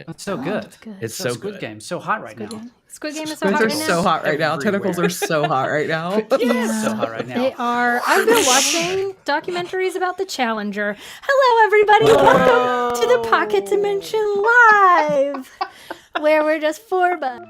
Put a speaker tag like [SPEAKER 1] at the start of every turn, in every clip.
[SPEAKER 1] It's so good.
[SPEAKER 2] It's good.
[SPEAKER 3] It's so
[SPEAKER 1] Squid
[SPEAKER 3] good.
[SPEAKER 1] Game, so hot right now.
[SPEAKER 2] Squid Game is so
[SPEAKER 4] Squids
[SPEAKER 2] hot
[SPEAKER 4] are
[SPEAKER 2] right now.
[SPEAKER 4] so hot right now.
[SPEAKER 1] Everywhere.
[SPEAKER 4] Tentacles are so hot right now.
[SPEAKER 1] It's so hot right now.
[SPEAKER 2] They are. I've been watching documentaries about the Challenger. Hello, everybody. Welcome to the Pocket Dimension Live, where we're just four bucks.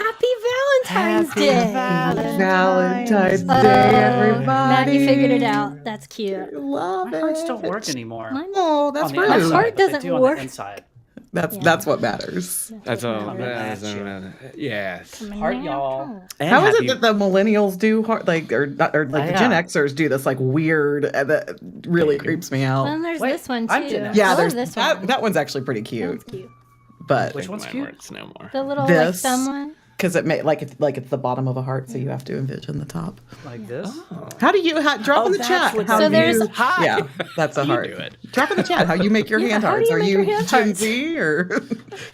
[SPEAKER 2] Valentine's Day.
[SPEAKER 4] Valentine's Day, everybody.
[SPEAKER 2] Matt, you figured it out. That's cute.
[SPEAKER 4] Love
[SPEAKER 1] My
[SPEAKER 4] it.
[SPEAKER 1] hearts don't work anymore.
[SPEAKER 4] Oh, that's
[SPEAKER 1] On the
[SPEAKER 4] rude.
[SPEAKER 2] My
[SPEAKER 1] outside,
[SPEAKER 2] heart
[SPEAKER 1] but they
[SPEAKER 2] doesn't
[SPEAKER 1] do on
[SPEAKER 2] work.
[SPEAKER 1] the inside.
[SPEAKER 4] That's what matters.
[SPEAKER 3] That's all.
[SPEAKER 1] Matters.
[SPEAKER 3] Yes.
[SPEAKER 1] Heart, y'all.
[SPEAKER 3] And
[SPEAKER 4] How is
[SPEAKER 3] happy-
[SPEAKER 4] it that the millennials do hard, or the Gen Xers do this like weird that really creeps me out?
[SPEAKER 2] And there's
[SPEAKER 1] Wait,
[SPEAKER 2] this one
[SPEAKER 1] I'm
[SPEAKER 2] too.
[SPEAKER 1] Gen X.
[SPEAKER 4] Yeah,
[SPEAKER 2] I love
[SPEAKER 4] there's
[SPEAKER 2] this
[SPEAKER 4] that.
[SPEAKER 2] one.
[SPEAKER 4] That one's actually pretty cute.
[SPEAKER 2] That's cute.
[SPEAKER 4] But
[SPEAKER 1] Which one's
[SPEAKER 3] Mine
[SPEAKER 1] cute?
[SPEAKER 3] works no more.
[SPEAKER 2] The little
[SPEAKER 4] This-
[SPEAKER 2] like thumb one.
[SPEAKER 4] because it may like it's the bottom of a heart, so you have to envision the top.
[SPEAKER 1] Like this?
[SPEAKER 4] How do you drop in the
[SPEAKER 1] that's
[SPEAKER 4] chat?
[SPEAKER 1] what
[SPEAKER 4] How
[SPEAKER 2] So
[SPEAKER 4] do
[SPEAKER 2] there's-
[SPEAKER 4] you,
[SPEAKER 3] Hi.
[SPEAKER 4] yeah, that's a
[SPEAKER 3] You
[SPEAKER 4] heart.
[SPEAKER 3] do it.
[SPEAKER 4] Drop in the chat how you make your hand
[SPEAKER 2] how do
[SPEAKER 4] hearts.
[SPEAKER 2] you
[SPEAKER 4] Are
[SPEAKER 2] make
[SPEAKER 4] you
[SPEAKER 2] your hand
[SPEAKER 4] Gen
[SPEAKER 2] hearts?
[SPEAKER 4] Z or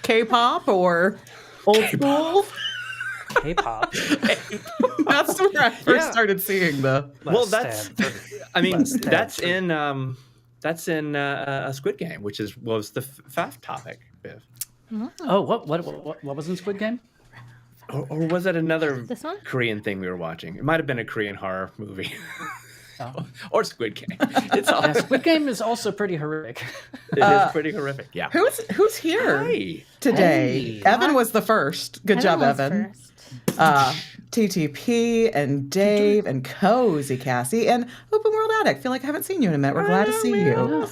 [SPEAKER 4] K-pop or old school?
[SPEAKER 1] K-pop.
[SPEAKER 4] That's where I first started seeing the.
[SPEAKER 3] Well,
[SPEAKER 1] Less
[SPEAKER 3] that's.
[SPEAKER 1] than.
[SPEAKER 3] I mean,
[SPEAKER 1] Less than.
[SPEAKER 3] that's in a Squid Game, which was the FAF topic, Biv.
[SPEAKER 1] Oh, what was in Squid Game?
[SPEAKER 3] Or was that another
[SPEAKER 2] This one?
[SPEAKER 3] Korean thing we were watching? It might have been a Korean horror movie.
[SPEAKER 1] Oh.
[SPEAKER 3] Or Squid Game. It's all.
[SPEAKER 1] Yeah, Squid Game is also pretty horrific.
[SPEAKER 3] It is pretty horrific. Yeah.
[SPEAKER 4] Who's here
[SPEAKER 3] Hi.
[SPEAKER 4] today?
[SPEAKER 1] Hey.
[SPEAKER 4] Evan was the first. Good job,
[SPEAKER 2] was
[SPEAKER 4] Evan.
[SPEAKER 2] first.
[SPEAKER 4] TTP and Dave and Cozy Cassie and Open World Addict. Feel like I haven't seen you in a minute. We're glad to see you.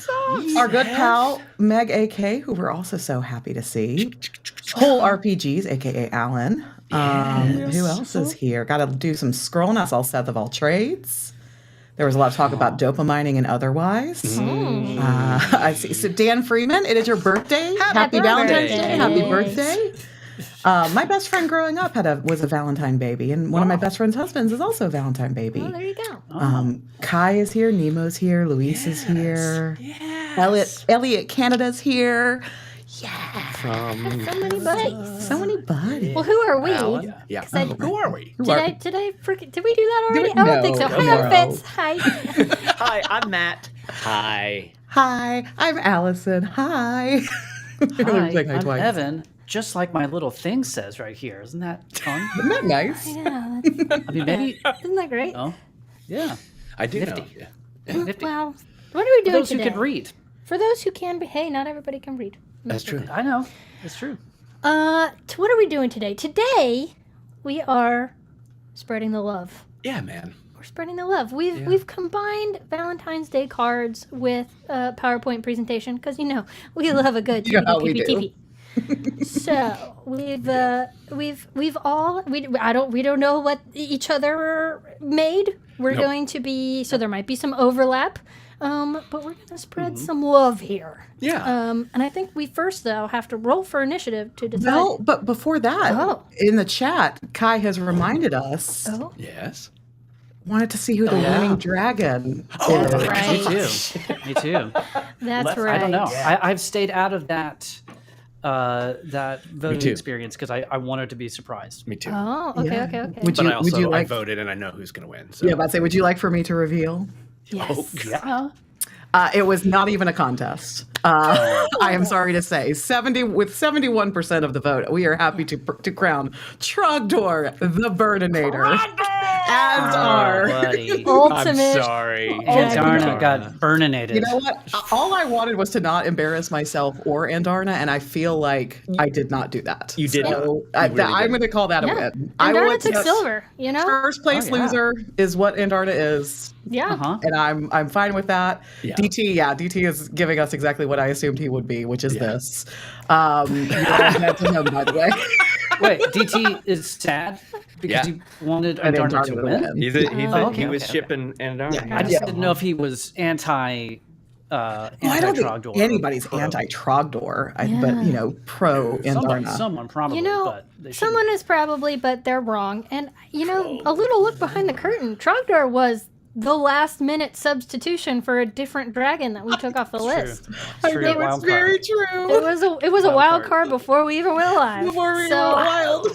[SPEAKER 4] Our good pal Meg AK, who we're also so happy to see. Whole RPGs, aka Alan. Who else is here? Got to do some scrolling. I saw Seth of all trades. There was a lot of talk about dopamining and otherwise. I see. So Dan Freeman, it is your birthday. Happy Valentine's Day. Happy birthday. My best friend growing up was a Valentine baby, and one of my best friend's husbands is also a Valentine baby.
[SPEAKER 2] Oh, there you go.
[SPEAKER 4] Kai is here, Nemo's here, Luis is here, Elliot Canada's here. Yeah,
[SPEAKER 3] From
[SPEAKER 2] So many buddies.
[SPEAKER 4] so many buddies.
[SPEAKER 2] Well, who are we?
[SPEAKER 3] Alan. Yeah.
[SPEAKER 2] I-
[SPEAKER 3] Who are we?
[SPEAKER 4] Who
[SPEAKER 2] Did
[SPEAKER 4] are-
[SPEAKER 2] I did we do that already?
[SPEAKER 4] we?
[SPEAKER 2] I don't think so.
[SPEAKER 4] No,
[SPEAKER 2] Hi, I'm
[SPEAKER 4] no.
[SPEAKER 2] Fitz. Hi.
[SPEAKER 3] Hi, I'm Matt. Hi.
[SPEAKER 4] Hi, I'm Allison. Hi.
[SPEAKER 1] Hi,
[SPEAKER 4] Like,
[SPEAKER 1] I'm
[SPEAKER 4] twice.
[SPEAKER 1] Evan. Just like my little thing says right here. Isn't that fun?
[SPEAKER 4] Isn't that nice?
[SPEAKER 2] Yeah,
[SPEAKER 1] I mean, maybe.
[SPEAKER 2] isn't that great?
[SPEAKER 1] Oh, yeah.
[SPEAKER 3] I do
[SPEAKER 1] Nifty.
[SPEAKER 3] know. Yeah.
[SPEAKER 1] Nifty.
[SPEAKER 2] Well, what are we
[SPEAKER 1] For
[SPEAKER 2] doing
[SPEAKER 1] those
[SPEAKER 2] today?
[SPEAKER 1] who can read.
[SPEAKER 2] For those who can be, hey, not everybody can read.
[SPEAKER 3] That's true.
[SPEAKER 1] I know. It's true.
[SPEAKER 2] What are we doing today? Today, we are spreading the love.
[SPEAKER 3] Yeah, man.
[SPEAKER 2] We're spreading the love. We've combined Valentine's Day cards with a PowerPoint presentation because we love a good
[SPEAKER 4] You know how we do.
[SPEAKER 2] TPP. So we don't know what each other made. We're
[SPEAKER 3] Nope.
[SPEAKER 2] going to be there might be some overlap, but we're going to spread some love here.
[SPEAKER 3] Yeah.
[SPEAKER 2] And I think we first though have to roll for initiative to decide.
[SPEAKER 4] Well, but before that,
[SPEAKER 2] Oh.
[SPEAKER 4] in the chat, Kai has reminded us
[SPEAKER 2] Oh,
[SPEAKER 3] Yes.
[SPEAKER 4] wanted to see who the
[SPEAKER 1] yeah.
[SPEAKER 4] winning dragon
[SPEAKER 2] that's
[SPEAKER 4] is.
[SPEAKER 2] right.
[SPEAKER 1] Me too. Me too.
[SPEAKER 2] That's right.
[SPEAKER 1] I don't know. I've stayed out of that voting
[SPEAKER 3] too.
[SPEAKER 1] experience because I wanted to be surprised.
[SPEAKER 3] Me too.
[SPEAKER 2] Oh, okay,
[SPEAKER 4] Yeah.
[SPEAKER 2] okay, okay.
[SPEAKER 4] Would
[SPEAKER 3] But
[SPEAKER 4] you,
[SPEAKER 3] I also
[SPEAKER 4] would you like?
[SPEAKER 3] voted and I know who's going to win. So.
[SPEAKER 4] Yeah, but I'd say, would you like for me to reveal?
[SPEAKER 2] Yes.
[SPEAKER 1] Yeah.
[SPEAKER 4] It was not even a contest. I am sorry to say, 71% of the vote, we are happy to crown Trogdor the Burninator as our.
[SPEAKER 1] Buddy.
[SPEAKER 3] I'm
[SPEAKER 2] Ultimate.
[SPEAKER 3] sorry.
[SPEAKER 1] Andarna got burninated.
[SPEAKER 4] You know what? All I wanted was to not embarrass myself or Andarna, and I feel like I did not do that.
[SPEAKER 3] You did
[SPEAKER 4] So
[SPEAKER 3] not. You really
[SPEAKER 4] I'm
[SPEAKER 3] didn't.
[SPEAKER 4] going to call that a
[SPEAKER 2] Yeah.
[SPEAKER 4] win.
[SPEAKER 2] Andarna took
[SPEAKER 4] yes,
[SPEAKER 2] silver,
[SPEAKER 4] First place
[SPEAKER 1] Oh, yeah.
[SPEAKER 4] loser is what Andarna is.
[SPEAKER 2] Yeah.
[SPEAKER 1] Uh-huh.
[SPEAKER 4] And I'm fine with that.
[SPEAKER 3] Yeah.
[SPEAKER 4] DT is giving us exactly what I assumed he would be, which is this. That's him, by the way.
[SPEAKER 1] Wait, DT is sad because
[SPEAKER 3] Yeah.
[SPEAKER 1] he wanted
[SPEAKER 4] And
[SPEAKER 1] Andarna
[SPEAKER 4] Andarna
[SPEAKER 1] to
[SPEAKER 4] to
[SPEAKER 1] win?
[SPEAKER 4] win.
[SPEAKER 3] He
[SPEAKER 1] okay,
[SPEAKER 3] was
[SPEAKER 1] okay.
[SPEAKER 3] shipping Andarna.
[SPEAKER 4] Yeah.
[SPEAKER 1] I just didn't know if he was anti
[SPEAKER 4] I don't
[SPEAKER 1] anti-Trogdor.
[SPEAKER 4] think anybody's
[SPEAKER 1] pro.
[SPEAKER 4] anti-Trogdor,
[SPEAKER 2] Yeah.
[SPEAKER 4] but pro Indorna.
[SPEAKER 1] Someone probably,
[SPEAKER 2] You know,
[SPEAKER 1] but they shouldn't
[SPEAKER 2] someone
[SPEAKER 1] be.
[SPEAKER 2] is probably, but they're wrong. And, a little look behind the curtain. Trogdor was the last-minute substitution for a different dragon that we took off the list.
[SPEAKER 1] It's true.
[SPEAKER 4] It's
[SPEAKER 1] Wild
[SPEAKER 4] very
[SPEAKER 1] card.
[SPEAKER 4] true.
[SPEAKER 2] It was a wild
[SPEAKER 1] card.
[SPEAKER 2] card before we even went live.
[SPEAKER 4] Before we
[SPEAKER 2] so,
[SPEAKER 4] went wild.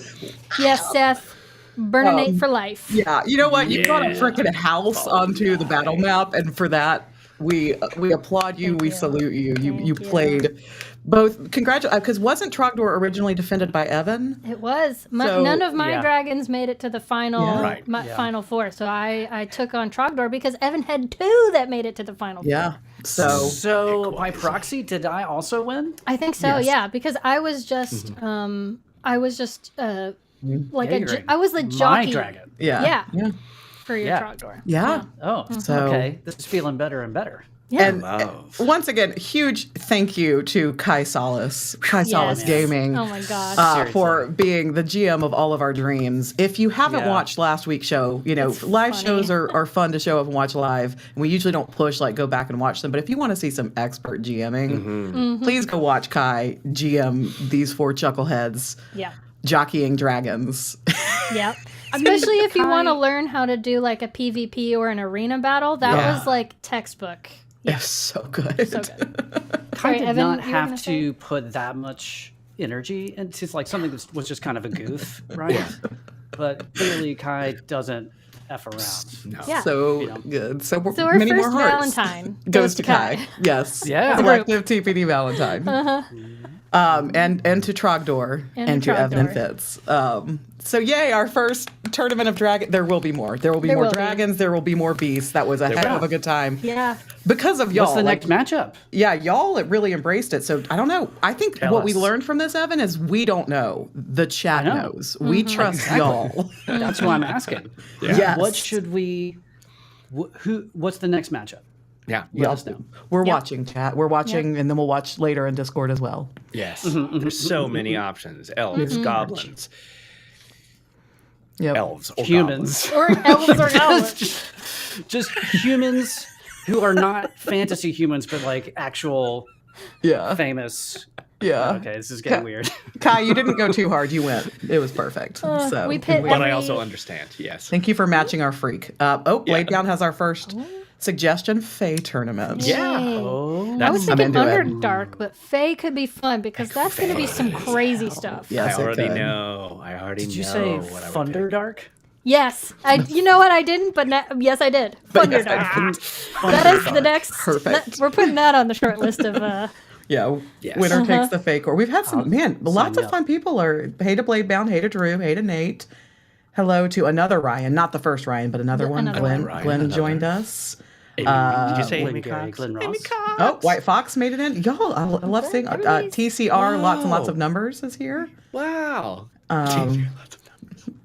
[SPEAKER 2] yes, Seth, burninate for life.
[SPEAKER 4] Yeah, you know what? You brought a
[SPEAKER 3] Yeah.
[SPEAKER 4] freaking house onto the battle map, and for that, we applaud you.
[SPEAKER 2] Thank
[SPEAKER 4] We
[SPEAKER 2] you.
[SPEAKER 4] salute you. You
[SPEAKER 2] Thank you.
[SPEAKER 4] played both. Congratulations, because wasn't Trogdor originally defended by Evan?
[SPEAKER 2] It was.
[SPEAKER 4] So,
[SPEAKER 2] None of my
[SPEAKER 1] yeah.
[SPEAKER 2] dragons made it to the final
[SPEAKER 4] Yeah.
[SPEAKER 3] Right.
[SPEAKER 1] Yeah.
[SPEAKER 2] final four. So I took on Trogdor because Evan had two that made it to the final four.
[SPEAKER 4] Yeah. So
[SPEAKER 1] So by proxy, did I also win?
[SPEAKER 2] I think so,
[SPEAKER 4] Yes.
[SPEAKER 2] yeah, because I was just like
[SPEAKER 1] Yeah,
[SPEAKER 2] a
[SPEAKER 1] you're
[SPEAKER 2] jo-
[SPEAKER 1] right.
[SPEAKER 2] I was the
[SPEAKER 1] My
[SPEAKER 2] jockey
[SPEAKER 1] dragon.
[SPEAKER 4] yeah,
[SPEAKER 2] Yeah. for your
[SPEAKER 1] Yeah.
[SPEAKER 2] Trogdor.
[SPEAKER 4] yeah.
[SPEAKER 1] Oh,
[SPEAKER 4] So-
[SPEAKER 1] okay. This is feeling better and better.
[SPEAKER 2] Yeah.
[SPEAKER 4] And
[SPEAKER 3] Love.
[SPEAKER 4] once again, huge thank you to Kai Salas
[SPEAKER 2] Yes.
[SPEAKER 4] Gaming.
[SPEAKER 2] Oh my gosh.
[SPEAKER 1] Seriously.
[SPEAKER 4] For being the GM of all of our dreams. If you haven't
[SPEAKER 1] Yeah.
[SPEAKER 4] watched last week's show,
[SPEAKER 2] It's
[SPEAKER 4] live
[SPEAKER 2] funny.
[SPEAKER 4] shows are fun to show up and watch live. And we usually don't push, go back and watch them. But if you want to see some expert GMing,
[SPEAKER 2] Mm-hmm.
[SPEAKER 4] please go watch Kai GM these four chuckleheads
[SPEAKER 2] yeah.
[SPEAKER 4] jockeying dragons.
[SPEAKER 2] Yep. Especially if you want to
[SPEAKER 1] Kai-
[SPEAKER 2] learn how to do like a PvP or an arena battle. That
[SPEAKER 4] Yeah.
[SPEAKER 2] was like textbook.
[SPEAKER 4] It's so good.
[SPEAKER 2] So good.
[SPEAKER 1] Kai
[SPEAKER 2] Sorry,
[SPEAKER 1] did
[SPEAKER 2] Evan,
[SPEAKER 1] not
[SPEAKER 2] you were gonna
[SPEAKER 1] have
[SPEAKER 2] say?
[SPEAKER 1] to put that much energy into something that was just kind of a goof, right? But clearly Kai doesn't F around.
[SPEAKER 3] No.
[SPEAKER 2] Yeah.
[SPEAKER 4] So
[SPEAKER 1] You know.
[SPEAKER 4] good. So,
[SPEAKER 2] So our
[SPEAKER 4] many
[SPEAKER 2] first
[SPEAKER 4] more hearts
[SPEAKER 2] Valentine
[SPEAKER 4] goes to Kai. Yes.
[SPEAKER 1] Yeah.
[SPEAKER 4] Collective TPD Valentine. And to Trogdor and to Evan and
[SPEAKER 2] Trogdor.
[SPEAKER 4] Fitz. So yay, our first tournament of dragon. There will be more. There will be
[SPEAKER 2] There
[SPEAKER 4] more
[SPEAKER 2] will be.
[SPEAKER 4] dragons. There will be more beasts. That was a heck of a good time
[SPEAKER 2] Yeah.
[SPEAKER 4] because of y'all.
[SPEAKER 1] What's the next matchup?
[SPEAKER 4] Yeah, y'all really embraced it. So I don't know. I think
[SPEAKER 1] Tell
[SPEAKER 4] what we
[SPEAKER 1] us.
[SPEAKER 4] learned from this, Evan, is we don't know. The chat
[SPEAKER 1] I know.
[SPEAKER 4] knows. We trust
[SPEAKER 1] Exactly.
[SPEAKER 4] y'all.
[SPEAKER 1] That's what I'm asking.
[SPEAKER 3] Yeah.
[SPEAKER 4] Yes.
[SPEAKER 1] What should we? What's the next matchup?
[SPEAKER 3] Yeah.
[SPEAKER 1] Let us know.
[SPEAKER 4] We're
[SPEAKER 2] Yep.
[SPEAKER 4] watching chat. We're watching, and then we'll watch later in Discord as well.
[SPEAKER 3] Yes. There's so many options. Elves, goblins,
[SPEAKER 4] Yep.
[SPEAKER 3] elves, or
[SPEAKER 1] Humans.
[SPEAKER 2] Or elves or elves.
[SPEAKER 1] Just humans who are not fantasy humans, but like actual
[SPEAKER 4] Yeah.
[SPEAKER 1] famous.
[SPEAKER 4] Yeah.
[SPEAKER 1] Okay, this is getting weird.
[SPEAKER 4] Kai, you didn't go too hard. You went. It was perfect. So
[SPEAKER 2] we pit
[SPEAKER 3] But I
[SPEAKER 2] every-
[SPEAKER 3] also understand. Yes.
[SPEAKER 4] thank you for matching our freak. BladeBound has our first suggestion Fae tournament.
[SPEAKER 3] Yeah.
[SPEAKER 2] Yay.
[SPEAKER 1] Oh,
[SPEAKER 2] I was
[SPEAKER 4] I'm
[SPEAKER 2] thinking
[SPEAKER 4] into it.
[SPEAKER 2] Underdark, but Fae could be fun because that's going to be some crazy stuff.
[SPEAKER 4] Yes,
[SPEAKER 3] I
[SPEAKER 4] it
[SPEAKER 3] already
[SPEAKER 4] could.
[SPEAKER 3] know. I already
[SPEAKER 1] did you
[SPEAKER 3] know
[SPEAKER 1] say
[SPEAKER 3] what I would pick.
[SPEAKER 1] Thunderdark?
[SPEAKER 2] Yes, you know what I didn't, but yes, I did. Underdark. That is the next.
[SPEAKER 4] Perfect.
[SPEAKER 2] We're putting that on the short list of.
[SPEAKER 4] Yeah.
[SPEAKER 3] Yes.
[SPEAKER 4] Winner takes the fake. Or we've had some lots
[SPEAKER 1] me
[SPEAKER 4] of
[SPEAKER 1] up.
[SPEAKER 4] fun people. Hey to BladeBound, hey to Drew, hey to Nate. Hello to another Ryan, not the first Ryan, but another one.
[SPEAKER 2] Another
[SPEAKER 4] Glenn.
[SPEAKER 2] one.
[SPEAKER 3] Ryan,
[SPEAKER 4] Glenn
[SPEAKER 3] another.
[SPEAKER 4] joined us.
[SPEAKER 3] Did you say
[SPEAKER 1] Glenn
[SPEAKER 3] Amy
[SPEAKER 1] Gary,
[SPEAKER 3] Cox?
[SPEAKER 1] Glenn Ross.
[SPEAKER 3] Amy Cox.
[SPEAKER 4] Oh, White Fox made it in. Y'all, I love seeing
[SPEAKER 2] everybody's-
[SPEAKER 4] TCR. Lots and lots
[SPEAKER 3] Wow.
[SPEAKER 4] of numbers is here.
[SPEAKER 3] Wow.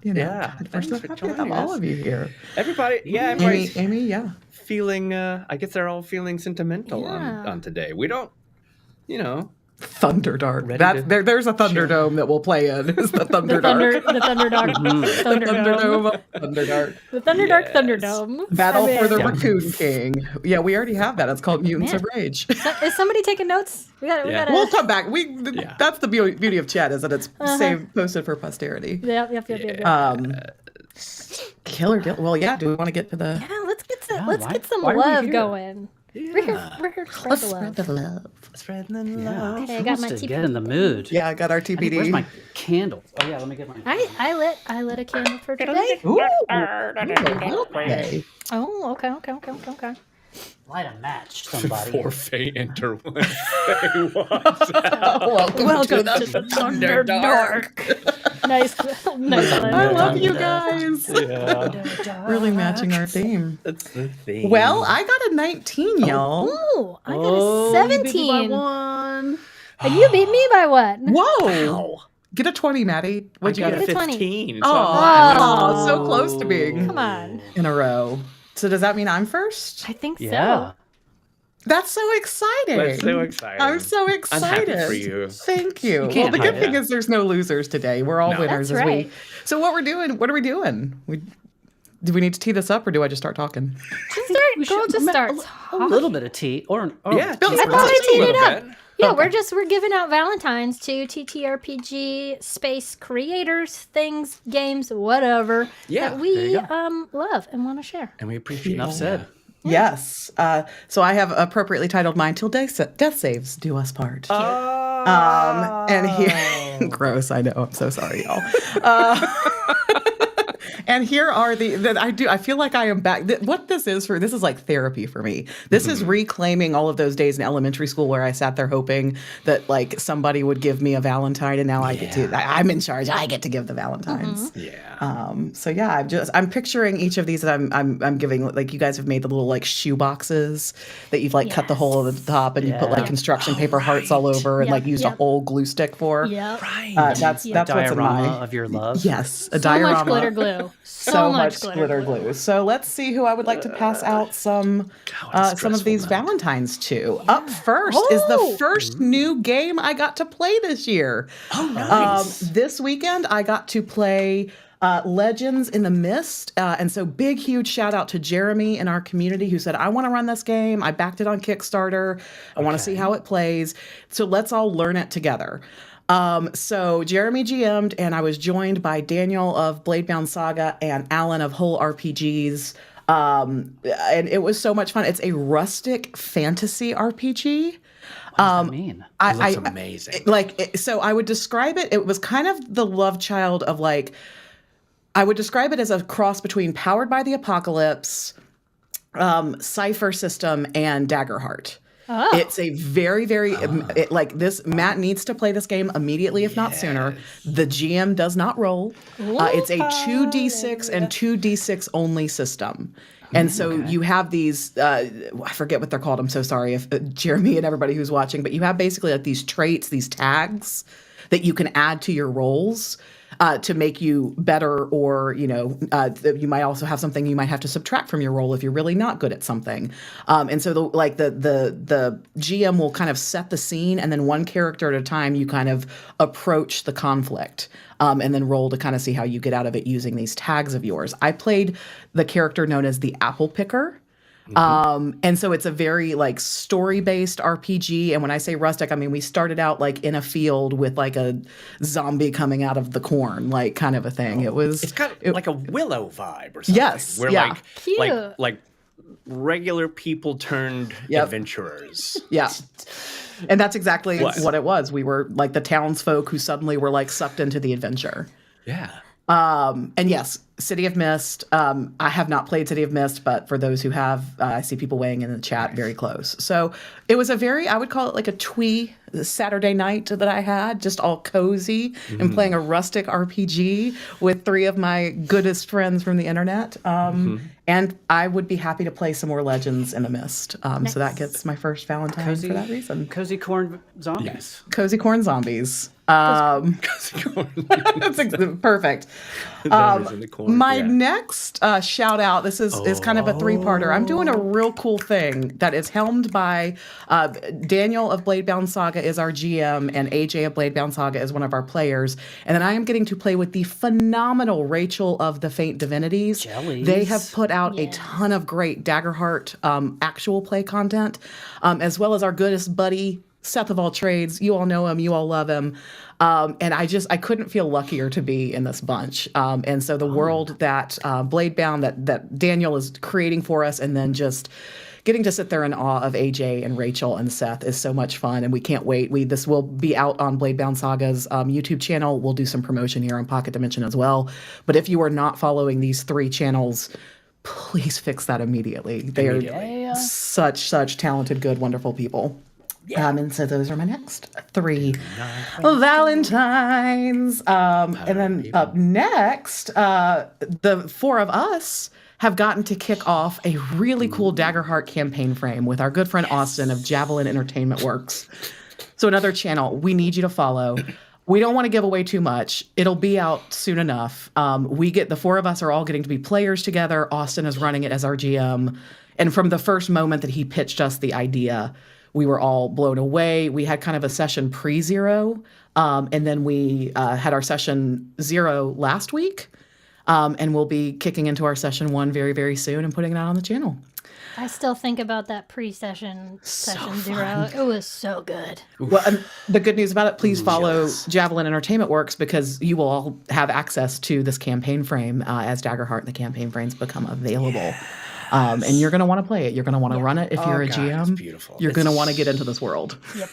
[SPEAKER 4] You know,
[SPEAKER 3] Yeah,
[SPEAKER 4] we're
[SPEAKER 3] thanks
[SPEAKER 4] so
[SPEAKER 3] for
[SPEAKER 4] happy to have
[SPEAKER 3] joining
[SPEAKER 4] all
[SPEAKER 3] us.
[SPEAKER 4] of you here.
[SPEAKER 3] Everybody, yeah, everybody's
[SPEAKER 4] Amy, yeah.
[SPEAKER 3] feeling. I guess they're all feeling sentimental
[SPEAKER 2] Yeah.
[SPEAKER 3] on today. We don't,
[SPEAKER 4] Thunderdark.
[SPEAKER 3] Ready to
[SPEAKER 4] There's a Thunderdome that we'll play in. Is the Thunderdark.
[SPEAKER 2] The Thunderdark. Thunderdome.
[SPEAKER 4] Thunderdark.
[SPEAKER 2] The Thunderdark
[SPEAKER 3] Yes.
[SPEAKER 2] Thunderdome.
[SPEAKER 4] Battle
[SPEAKER 2] I'm
[SPEAKER 4] for the
[SPEAKER 2] in.
[SPEAKER 4] Raccoon King. Yeah, we already have that. It's called Mutants
[SPEAKER 2] Man.
[SPEAKER 4] of Rage.
[SPEAKER 2] Is somebody taking notes? We got.
[SPEAKER 3] Yeah.
[SPEAKER 4] We'll come back.
[SPEAKER 3] Yeah.
[SPEAKER 4] That's the beauty of chat is that it's saved, posted for posterity.
[SPEAKER 2] Yep.
[SPEAKER 4] Killer deal. Well, yeah. Do we want to get to the?
[SPEAKER 2] Yeah, let's get some.
[SPEAKER 1] Yeah,
[SPEAKER 2] let's
[SPEAKER 1] why-
[SPEAKER 2] get some
[SPEAKER 1] why are we
[SPEAKER 2] love
[SPEAKER 1] here?
[SPEAKER 2] going. We're here to spread the love.
[SPEAKER 4] the love.
[SPEAKER 3] spreading the
[SPEAKER 1] Yeah.
[SPEAKER 3] love.
[SPEAKER 2] Okay, I
[SPEAKER 1] Who
[SPEAKER 2] got
[SPEAKER 1] wants
[SPEAKER 2] my
[SPEAKER 1] to
[SPEAKER 2] TP.
[SPEAKER 1] get in the mood.
[SPEAKER 4] Yeah, I got our
[SPEAKER 1] Where's
[SPEAKER 4] TPD.
[SPEAKER 1] my candles? Oh yeah, let me get mine.
[SPEAKER 2] I lit a candle for today.
[SPEAKER 4] Ooh. Okay.
[SPEAKER 2] Oh, okay.
[SPEAKER 1] Light a match, somebody.
[SPEAKER 3] Before Faye enter one. Faye walks out.
[SPEAKER 4] Welcome to the
[SPEAKER 2] Thunderdark. Nice.
[SPEAKER 4] I love you guys.
[SPEAKER 3] Yeah,
[SPEAKER 4] Really matching our theme.
[SPEAKER 3] that's the thing.
[SPEAKER 4] Well, I got a 19, y'all.
[SPEAKER 2] Ooh, I got
[SPEAKER 1] Oh,
[SPEAKER 2] a
[SPEAKER 1] you beat me by
[SPEAKER 2] 17.
[SPEAKER 1] one.
[SPEAKER 2] And you beat me by what?
[SPEAKER 4] Whoa. Get a 20, Maddie.
[SPEAKER 3] I
[SPEAKER 4] What'd you
[SPEAKER 3] got
[SPEAKER 4] get?
[SPEAKER 3] a
[SPEAKER 2] Get a 20.
[SPEAKER 3] 15.
[SPEAKER 4] Oh, so close to being
[SPEAKER 2] Come on.
[SPEAKER 4] in a row. So does that mean I'm first?
[SPEAKER 2] I think
[SPEAKER 1] Yeah.
[SPEAKER 2] so.
[SPEAKER 4] That's so exciting.
[SPEAKER 3] That's so exciting.
[SPEAKER 4] I'm so
[SPEAKER 3] I'm
[SPEAKER 4] excited.
[SPEAKER 3] happy for you.
[SPEAKER 4] Thank you. Well,
[SPEAKER 1] can't
[SPEAKER 4] the good
[SPEAKER 1] hide
[SPEAKER 4] thing
[SPEAKER 1] it.
[SPEAKER 4] is there's no losers today. We're all
[SPEAKER 3] No.
[SPEAKER 4] winners
[SPEAKER 2] That's
[SPEAKER 4] as
[SPEAKER 2] right.
[SPEAKER 4] we. So what are we doing? We Do we need to tee this up, or do I just start talking?
[SPEAKER 2] Just start.
[SPEAKER 1] A little bit of tea, or
[SPEAKER 3] Yeah,
[SPEAKER 4] Bill,
[SPEAKER 3] tease
[SPEAKER 2] I
[SPEAKER 3] it
[SPEAKER 2] thought
[SPEAKER 3] up
[SPEAKER 2] I
[SPEAKER 3] a
[SPEAKER 2] teed
[SPEAKER 3] little
[SPEAKER 2] it up.
[SPEAKER 3] bit.
[SPEAKER 2] Yeah, we're giving out Valentines to TTRPG space creators, things, games, whatever
[SPEAKER 3] Yeah,
[SPEAKER 2] that
[SPEAKER 1] there
[SPEAKER 2] we
[SPEAKER 1] you go.
[SPEAKER 2] love and want to share.
[SPEAKER 3] And we appreciate
[SPEAKER 1] enough
[SPEAKER 3] it.
[SPEAKER 1] said.
[SPEAKER 4] Yes. So I have appropriately titled mine "Till Death Saves Do Us Part." And here, gross. I know. I'm so sorry, y'all. And here are I feel like I am back. What this is like therapy for me. This is reclaiming all of those days in elementary school where I sat there hoping that like somebody would give me a Valentine, and now I get to. I'm in charge. I get to give the Valentines.
[SPEAKER 3] Yeah.
[SPEAKER 4] So yeah, I'm picturing each of these that I'm giving. Like you guys have made the little like shoe boxes that you've like cut the hole at the top, and you put like construction paper hearts all over, and like used a whole glue stick for.
[SPEAKER 2] Yep.
[SPEAKER 3] Right.
[SPEAKER 4] That's what's in
[SPEAKER 1] Diorama
[SPEAKER 4] my.
[SPEAKER 1] of your love.
[SPEAKER 4] Yes, a
[SPEAKER 2] So
[SPEAKER 4] diorama.
[SPEAKER 2] much glitter glue.
[SPEAKER 4] So much glitter glue. So let's see who I would like to pass out some of these Valentines to. Up first is the first new game I got to play this year.
[SPEAKER 3] Oh, nice.
[SPEAKER 4] This weekend I got to play Legends in the Mist. And so big, huge shout out to Jeremy in our community who said, I want to run this game. I backed it on Kickstarter. I want to see how it plays. So let's all learn it together. So Jeremy GM'd, and I was joined by Daniel of BladeBound Saga and Alan of Whole RPGs. And it was so much fun. It's a rustic fantasy RPG.
[SPEAKER 1] What does that mean?
[SPEAKER 3] It looks amazing.
[SPEAKER 4] So I would describe it. It was kind of the love child of like, I would describe it as a cross between Powered by the Apocalypse, Cypher System, and Daggerheart.
[SPEAKER 2] Oh.
[SPEAKER 4] It's a very, very, Matt needs to play this game immediately, if not sooner. The GM does not roll. It's a 2d6 and 2d6 only system. And so you have these, I forget what they're called. I'm so sorry if Jeremy and everybody who's watching, but you have basically like these traits, these tags that you can add to your rolls. To make you better, or you might also have something you might have to subtract from your roll if you're really not good at something. And so the GM will kind of set the scene, and then one character at a time you kind of approach the conflict, and then roll to kind of see how you get out of it using these tags of yours. I played the character known as the Apple Picker. And so it's a very like story-based RPG. And when I say rustic, I mean, we started out like in a field with like a zombie coming out of the corn, like kind of a thing.
[SPEAKER 3] It's kind of like a Willow vibe or something.
[SPEAKER 4] Yes,
[SPEAKER 3] Where
[SPEAKER 4] yeah.
[SPEAKER 3] like regular people turned adventurers.
[SPEAKER 4] Yeah. And that's exactly what it was. We were like the townsfolk who suddenly were like sucked into the adventure.
[SPEAKER 3] Yeah.
[SPEAKER 4] And yes, City of Mist. I have not played City of Mist, but for those who have, I see people weighing in the chat very close. So it was I would call it like a twee Saturday night that I had, just all cozy and playing a rustic RPG with three of my goodest friends from the internet. And I would be happy to play some more Legends in the Mist. So that gets my first Valentine for that reason.
[SPEAKER 1] Cozy corn zombies.
[SPEAKER 3] Yes.
[SPEAKER 4] Cozy corn zombies. That's perfect. My next shout out, this is kind of a three-parter. I'm doing a real cool thing that is helmed by Daniel of BladeBound Saga is our GM, and AJ of BladeBound Saga is one of our players. And then I am getting to play with the phenomenal Rachel of the Faint Divinities.
[SPEAKER 1] Jellies.
[SPEAKER 4] They have put out a ton of great Daggerheart actual play content, as well as our goodest buddy, Seth of all trades. You all know him. You all love him. And I couldn't feel luckier to be in this bunch. And so the world that BladeBound, that Daniel is creating for us, and then just getting to sit there in awe of AJ and Rachel and Seth is so much fun. And we can't wait. This will be out on BladeBound Saga's YouTube channel. We'll do some promotion here on Pocket Dimension as well. But if you are not following these three channels, please fix that immediately. They are such talented, good, wonderful people. Yeah. And so those are my next three Valentines. And then up next, the four of us have gotten to kick off a really cool Daggerheart campaign frame with our good friend Austin of Javelin Entertainment Works. So another channel we need you to follow. We don't want to give away too much. It'll be out soon enough. The four of us are all getting to be players together. Austin is running it as our GM. And from the first moment that he pitched us the idea, we were all blown away. We had kind of a session pre-zero, and then we had our session 0 last week. And we'll be kicking into our session 1 very, very soon and putting it out on the channel.
[SPEAKER 2] I still think about that pre-session session 0. It was so good.
[SPEAKER 4] Well, and the good news about it, please follow Javelin Entertainment Works, because you will all have access to this campaign frame as Daggerheart and the campaign frames become available. And you're going to want to play it. You're going to want to run it if you're a GM.
[SPEAKER 3] It's beautiful.
[SPEAKER 4] You're going to want to get into this world.
[SPEAKER 2] Yep.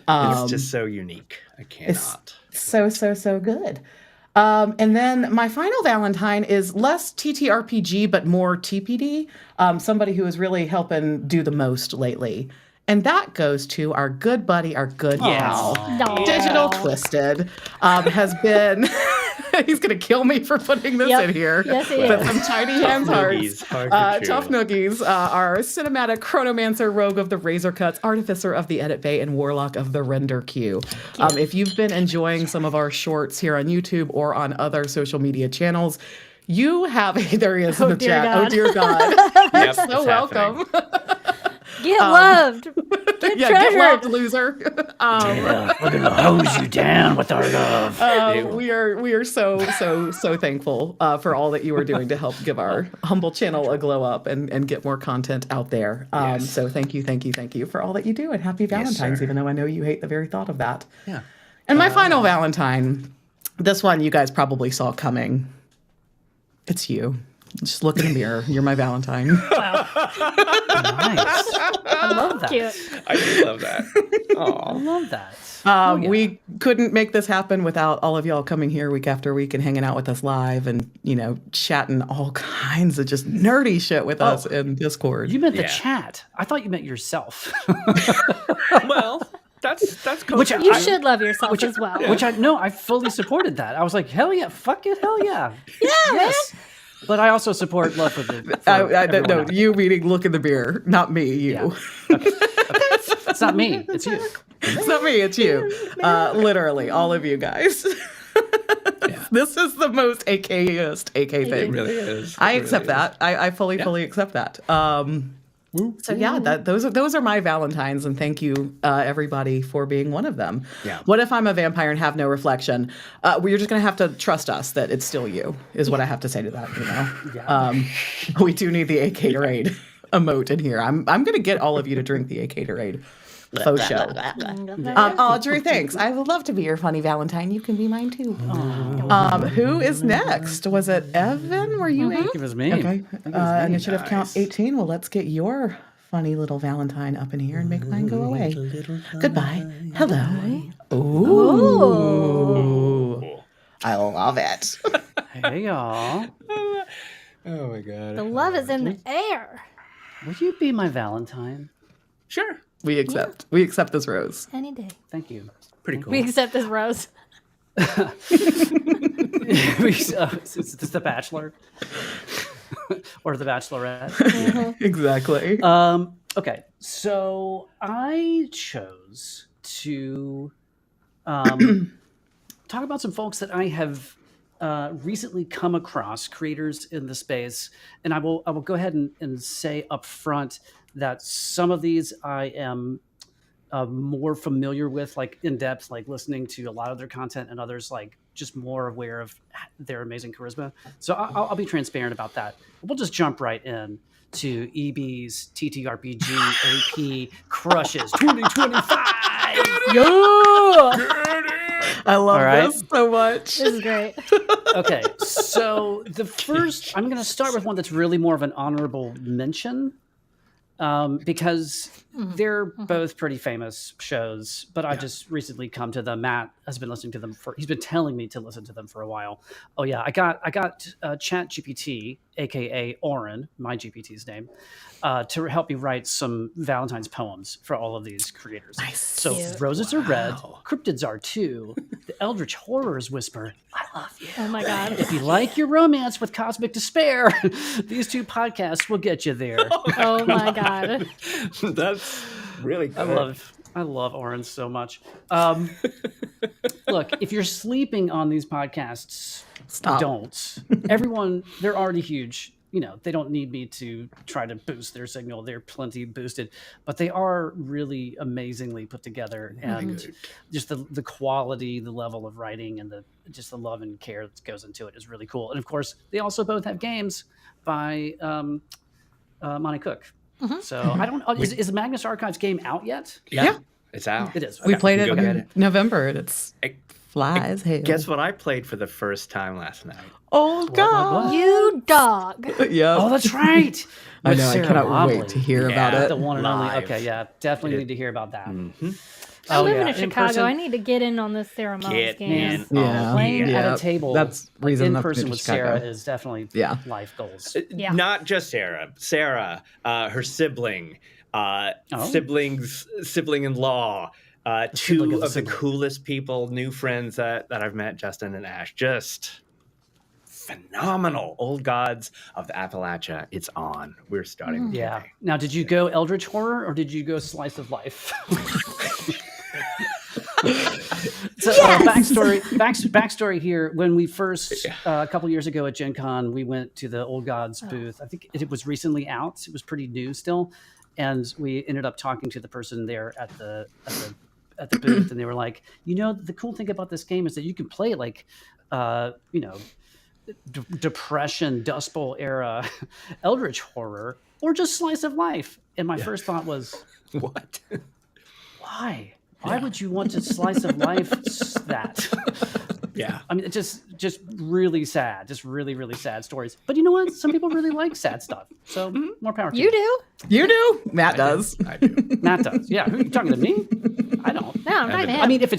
[SPEAKER 3] It's just so unique. I cannot.
[SPEAKER 4] So good. And then my final Valentine is less TTRPG, but more TPD. Somebody who is really helping do the most lately. And that goes to our good buddy, our good pal, DigitalTwisted, has been... He's going to kill me for putting this in here.
[SPEAKER 2] Yes, he
[SPEAKER 4] but
[SPEAKER 2] is.
[SPEAKER 4] some tiny hands hearts. Tough Noogies, our cinematic chronomancer, rogue of the razor cuts, artificer of the edit bay, and warlock of the render queue. If you've been enjoying some of our shorts here on YouTube or on other social media channels, you have there he is in the chat.
[SPEAKER 2] God.
[SPEAKER 4] Oh dear God.
[SPEAKER 3] Yep,
[SPEAKER 4] So welcome.
[SPEAKER 2] Get loved. Get
[SPEAKER 4] Get
[SPEAKER 2] treasured.
[SPEAKER 4] loved, loser.
[SPEAKER 1] Yeah, we're gonna hose you down with our love.
[SPEAKER 4] We are so thankful for all that you are doing to help give our humble channel a glow up and get more content out there. So thank you for all that you do, and happy Valentine's, even though I know you hate the very thought of that.
[SPEAKER 3] Yeah.
[SPEAKER 4] And my final Valentine, this one you guys probably saw coming. It's you. Just look in the mirror. You're my Valentine.
[SPEAKER 2] Wow.
[SPEAKER 1] Nice. I love that.
[SPEAKER 2] Cute.
[SPEAKER 3] I do love that.
[SPEAKER 1] I love that.
[SPEAKER 4] We couldn't make this happen without all of y'all coming here week after week and hanging out with us live and, chatting all kinds of just nerdy shit with us in Discord.
[SPEAKER 1] You meant the chat. I thought you meant yourself.
[SPEAKER 3] Well, that's
[SPEAKER 1] Which
[SPEAKER 2] You should love yourself as well.
[SPEAKER 1] Which I fully supported that. I was like, hell yeah, fuck it, hell yeah.
[SPEAKER 2] Yeah,
[SPEAKER 1] Yes. But I also support love for the.
[SPEAKER 4] No, you meaning look in the mirror, not me, you.
[SPEAKER 1] Yeah. Okay. It's not me, it's you.
[SPEAKER 4] It's not me, it's you. Literally, all of you guys. This is the most AK-est AK thing.
[SPEAKER 3] It really is.
[SPEAKER 4] I accept that. I fully accept that. So yeah, those are my Valentines, and thank you everybody for being one of them.
[SPEAKER 3] Yeah.
[SPEAKER 4] What if I'm a vampire and have no reflection? Well, you're just gonna have to trust us that it's still you, is what I have to say to that.
[SPEAKER 1] Yeah.
[SPEAKER 4] We do need the AKAtorade emote in here. I'm gonna get all of you to drink the AKAtorade. Faux show. Drew, thanks. I would love to be your funny Valentine. You can be mine too. Who is next? Was it Evan? Were you?
[SPEAKER 1] It was me.
[SPEAKER 4] Okay. Initiative count 18. Well, let's get your funny little Valentine up in here and make mine go away. Goodbye. Hello. Ooh. I love it.
[SPEAKER 1] Hey, y'all.
[SPEAKER 3] Oh my god.
[SPEAKER 2] The love is in the air.
[SPEAKER 1] Would you be my Valentine?
[SPEAKER 3] Sure.
[SPEAKER 4] We accept. We accept this rose.
[SPEAKER 2] Any day.
[SPEAKER 1] Thank you.
[SPEAKER 3] Pretty cool.
[SPEAKER 2] We accept this rose.
[SPEAKER 1] Is this The Bachelor? Or The Bachelorette?
[SPEAKER 4] Exactly.
[SPEAKER 1] Okay, so I chose to talk about some folks that I have recently come across, creators in the space, and I will go ahead and say up front that some of these I am more familiar with, like in depth, like listening to a lot of their content, and others like just more aware of their amazing charisma. So I'll be transparent about that. We'll just jump right in to EB's TTRPG AP Crushes 2025.
[SPEAKER 4] I love
[SPEAKER 1] right.
[SPEAKER 4] this so much.
[SPEAKER 2] This is great.
[SPEAKER 1] Okay, so the first, I'm going to start with one that's really more of an honorable mention. Because they're both pretty famous shows, but I just recently come to them. Matt has been listening to them he's been telling me to listen to them for a while. Oh yeah, I got ChatGPT, aka Oren, my GPT's name, to help me write some Valentine's poems for all of these creators.
[SPEAKER 4] Nice.
[SPEAKER 1] So
[SPEAKER 2] Cute.
[SPEAKER 1] roses are red, cryptids are too, the eldritch horrors whisper, "I love you."
[SPEAKER 2] Oh my god.
[SPEAKER 1] If you like your romance with cosmic despair, these two podcasts will get you there.
[SPEAKER 2] Oh my god.
[SPEAKER 3] That's really good.
[SPEAKER 1] I love Oren so much. Look, if you're sleeping on these podcasts,
[SPEAKER 4] Stop.
[SPEAKER 1] don't. Everyone, they're already huge. they don't need me to try to boost their signal. They're plenty boosted, but they are really amazingly put together, and just the quality, the level of writing, and just the love and care that goes into it is really cool. And of course, they also both have games by Monty Cook. So I don't. Is the Magnus Archives game out yet?
[SPEAKER 3] Yeah. It's out.
[SPEAKER 1] It is.
[SPEAKER 4] We
[SPEAKER 1] Okay.
[SPEAKER 4] played it
[SPEAKER 3] Go get
[SPEAKER 4] in
[SPEAKER 3] it.
[SPEAKER 4] November, and it's fly as hell.
[SPEAKER 3] Guess what I played for the first time last night?
[SPEAKER 4] Oh, God.
[SPEAKER 2] You dog.
[SPEAKER 4] Yeah.
[SPEAKER 1] Oh, that's right.
[SPEAKER 4] I
[SPEAKER 1] With
[SPEAKER 4] know. I
[SPEAKER 1] Sarah
[SPEAKER 4] cannot
[SPEAKER 1] Mobley.
[SPEAKER 4] wait to hear about
[SPEAKER 3] Yeah.
[SPEAKER 4] it.
[SPEAKER 1] The one and only.
[SPEAKER 3] Live.
[SPEAKER 1] Okay, yeah, definitely need to hear about that.
[SPEAKER 2] I live in
[SPEAKER 1] in
[SPEAKER 2] Chicago.
[SPEAKER 1] person.
[SPEAKER 2] I need to get in on this Sarah Moss
[SPEAKER 3] Get
[SPEAKER 2] game.
[SPEAKER 3] in.
[SPEAKER 4] Yeah.
[SPEAKER 1] Playing
[SPEAKER 4] Yeah.
[SPEAKER 1] at a table,
[SPEAKER 4] That's reason
[SPEAKER 1] in
[SPEAKER 4] enough to
[SPEAKER 1] person
[SPEAKER 4] move
[SPEAKER 1] with
[SPEAKER 4] to Chicago.
[SPEAKER 1] Sarah is definitely
[SPEAKER 4] Yeah.
[SPEAKER 1] life goals.
[SPEAKER 2] Yeah.
[SPEAKER 3] Not just Sarah. Sarah, her sibling, sibling-in-law,
[SPEAKER 1] sibling
[SPEAKER 3] two
[SPEAKER 1] of a
[SPEAKER 3] of the
[SPEAKER 1] sibling.
[SPEAKER 3] coolest people, new friends that I've met, Justin and Ash. Just phenomenal. Old Gods of the Appalachia. It's on. We're starting.
[SPEAKER 1] Yeah.
[SPEAKER 3] today.
[SPEAKER 1] Now, did you go Eldritch Horror or did you go Slice of Life? So backstory here. When we first a couple years ago at Gen Con, we went to the Old Gods booth. I think it was recently out. It was pretty new still, and we ended up talking to the person there at the booth, and they were like, the cool thing about this game is that you can play like, Depression, Dust Bowl era Eldritch Horror, or just Slice of Life. And my first thought was,
[SPEAKER 3] What?
[SPEAKER 1] why? Why would you want to Slice of Life that?
[SPEAKER 3] Yeah.
[SPEAKER 1] I mean, it's just really sad, just really, really sad stories. But you know what? Some people really like sad stuff. So more power to
[SPEAKER 2] You do?
[SPEAKER 4] You do? Matt does.
[SPEAKER 3] I do.
[SPEAKER 1] Matt does. Yeah. Who are you talking to me? I don't.
[SPEAKER 2] No, I'm talking to him.
[SPEAKER 1] I mean, if